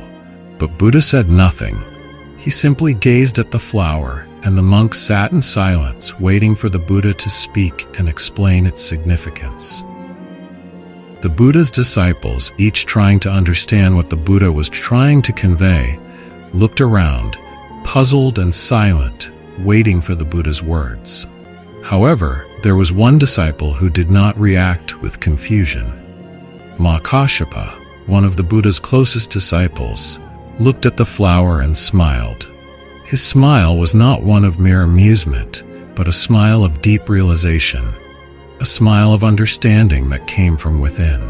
but Buddha said nothing. He simply gazed at the flower, and the monks sat in silence, waiting for the Buddha to speak and explain its significance. The Buddha's disciples, each trying to understand what the Buddha was trying to convey, looked around, puzzled and silent, waiting for the Buddha's words. However, there was one disciple who did not react with confusion. Mahakāssyapa, one of the Buddha's closest disciples, looked at the flower and smiled. His smile was not one of mere amusement, but a smile of deep realization, a smile of understanding that came from within.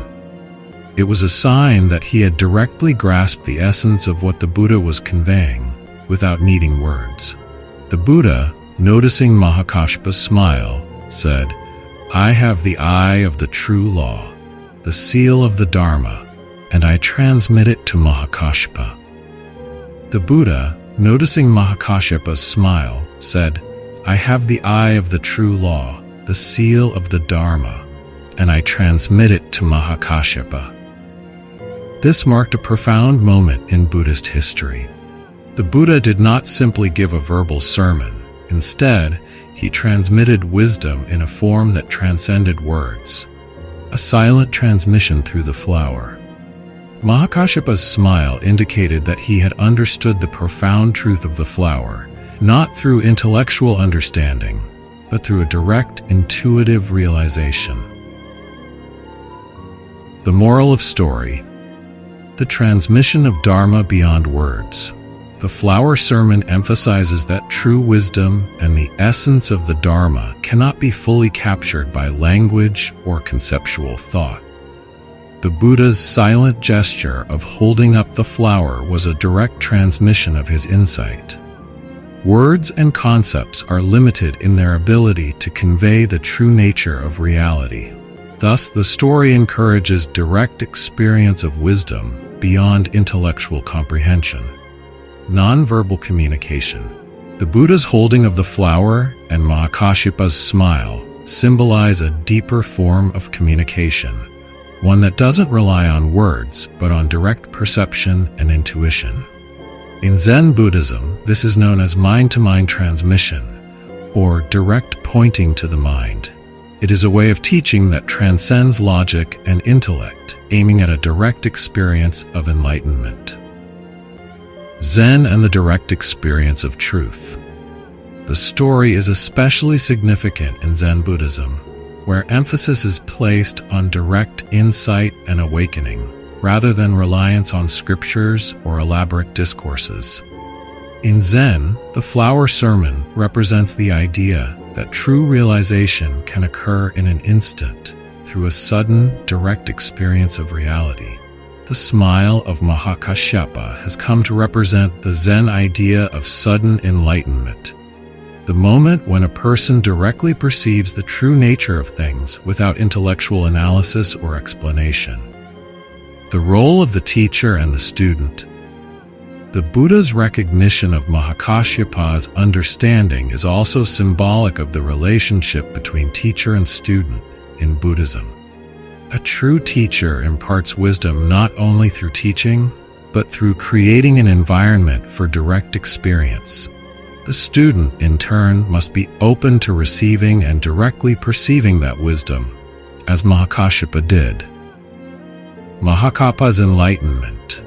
It was a sign that he had directly grasped the essence of what the Buddha was conveying, without needing words. The Buddha, noticing Mahakāssyapa's smile, said, "I have the eye of the true law, the seal of the Dharma, and I transmit it to Mahakāssyapa." The Buddha, noticing Mahakāssyapa's smile, said, "I have the eye of the true law, the seal of the Dharma, and I transmit it to Mahakāssyapa." This marked a profound moment in Buddhist history. The Buddha did not simply give a verbal sermon. Instead, he transmitted wisdom in a form that transcended words, a silent transmission through the flower. Mahakāssyapa's smile indicated that he had understood the profound truth of the flower, not through intellectual understanding, but through a direct, intuitive realization. The moral of story: the transmission of Dharma beyond words. The flower sermon emphasizes that true wisdom and the essence of the Dharma cannot be fully captured by language or conceptual thought. The Buddha's silent gesture of holding up the flower was a direct transmission of his insight. Words and concepts are limited in their ability to convey the true nature of reality. Thus, the story encourages direct experience of wisdom beyond intellectual comprehension. Nonverbal communication. The Buddha's holding of the flower and Mahakāssyapa's smile symbolize a deeper form of communication, one that doesn't rely on words but on direct perception and intuition. In Zen Buddhism, this is known as mind-to-mind transmission, or direct pointing to the mind. It is a way of teaching that transcends logic and intellect, aiming at a direct experience of enlightenment. Zen and the direct experience of truth. The story is especially significant in Zen Buddhism, where emphasis is placed on direct insight and awakening, rather than reliance on scriptures or elaborate discourses. In Zen, the flower sermon represents the idea that true realization can occur in an instant through a sudden, direct experience of reality. The smile of Mahakāssyapa has come to represent the Zen idea of sudden enlightenment, the moment when a person directly perceives the true nature of things without intellectual analysis or explanation. The role of the teacher and the student. The Buddha's recognition of Mahakāssyapa's understanding is also symbolic of the relationship between teacher and student in Buddhism. A true teacher imparts wisdom not only through teaching, but through creating an environment for direct experience. The student, in turn, must be open to receiving and directly perceiving that wisdom, as Mahakāssyapa did. Mahakāsyapa's enlightenment.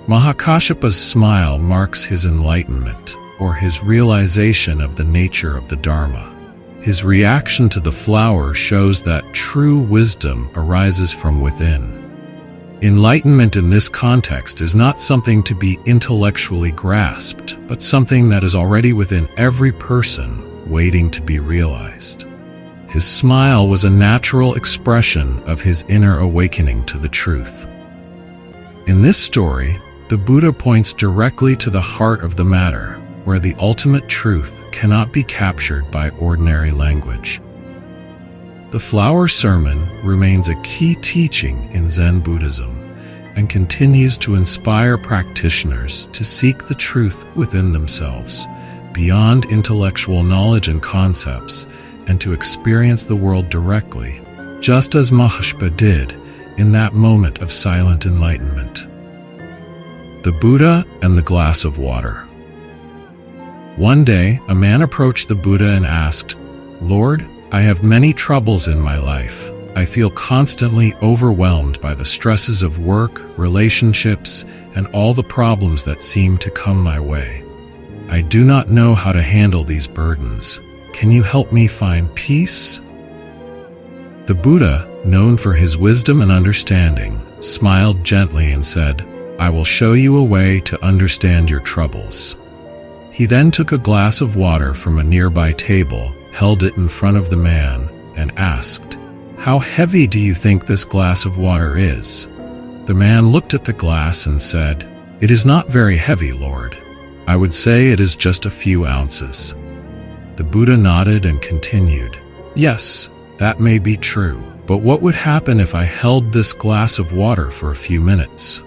Mahakāssyapa's smile marks his enlightenment, or his realization of the nature of the Dharma. His reaction to the flower shows that true wisdom arises from within. Enlightenment in this context is not something to be intellectually grasped, but something that is already within every person, waiting to be realized. His smile was a natural expression of his inner awakening to the truth. In this story, the Buddha points directly to the heart of the matter, where the ultimate truth cannot be captured by ordinary language. The flower sermon remains a key teaching in Zen Buddhism and continues to inspire practitioners to seek the truth within themselves, beyond intellectual knowledge and concepts, and to experience the world directly, just as Mahashpa did in that moment of silent enlightenment. The Buddha and the glass of water. One day, a man approached the Buddha and asked, "Lord, I have many troubles in my life. I feel constantly overwhelmed by the stresses of work, relationships, and all the problems that seem to come my way. I do not know how to handle these burdens. Can you help me find peace?" The Buddha, known for his wisdom and understanding, smiled gently and said, "I will show you a way to understand your troubles." He then took a glass of water from a nearby table, held it in front of the man, and asked, "How heavy do you think this glass of water is?" The man looked at the glass and said, "It is not very heavy, Lord. I would say it is just a few ounces." The Buddha nodded and continued, "Yes, that may be true, but what would happen if I held this glass of water for a few minutes?"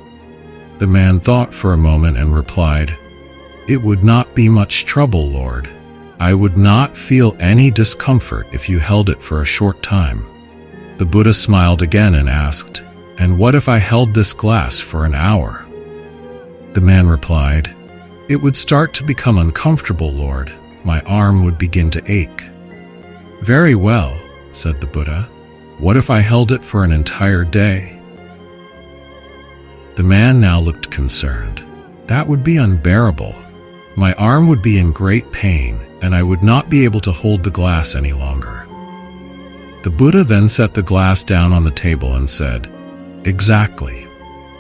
The man thought for a moment and replied, "It would not be much trouble, Lord. I would not feel any discomfort if you held it for a short time." The Buddha smiled again and asked, "And what if I held this glass for an hour?" The man replied, "It would start to become uncomfortable, Lord. My arm would begin to ache." "Very well," said the Buddha. "What if I held it for an entire day?" The man now looked concerned. "That would be unbearable. My arm would be in great pain, and I would not be able to hold the glass any longer." The Buddha then set the glass down on the table and said, "Exactly.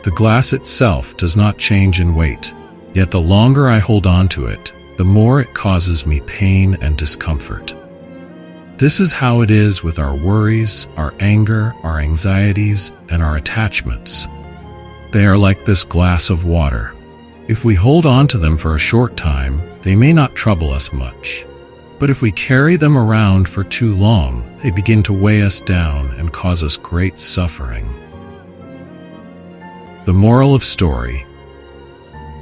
The glass itself does not change in weight, yet the longer I hold on to it, the more it causes me pain and discomfort. This is how it is with our worries, our anger, our anxieties, and our attachments. They are like this glass of water. If we hold on to them for a short time, they may not trouble us much. But if we carry them around for too long, they begin to weigh us down and cause us great suffering." The moral of story.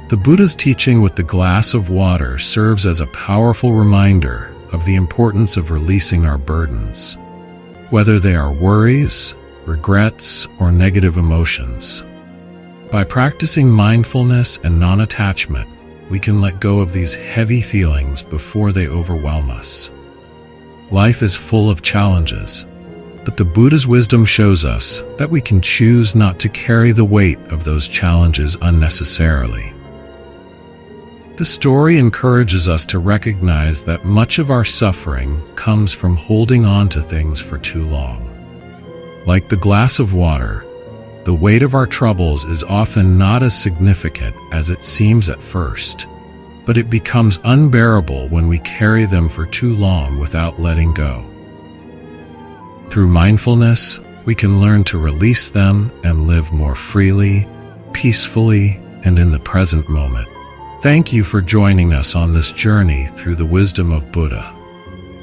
The Buddha's teaching with the glass of water serves as a powerful reminder of the importance of releasing our burdens, whether they are worries, regrets, or negative emotions. By practicing mindfulness and non-attachment, we can let go of these heavy feelings before they overwhelm us. Life is full of challenges, but the Buddha's wisdom shows us that we can choose not to carry the weight of those challenges unnecessarily. The story encourages us to recognize that much of our suffering comes from holding on to things for too long. Like the glass of water, the weight of our troubles is often not as significant as it seems at first, but it becomes unbearable when we carry them for too long without letting go. Through mindfulness, we can learn to release them and live more freely, peacefully, and in the present moment. Thank you for joining us on this journey through the wisdom of Buddha.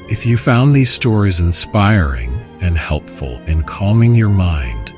If you found these stories inspiring and helpful in calming your mind,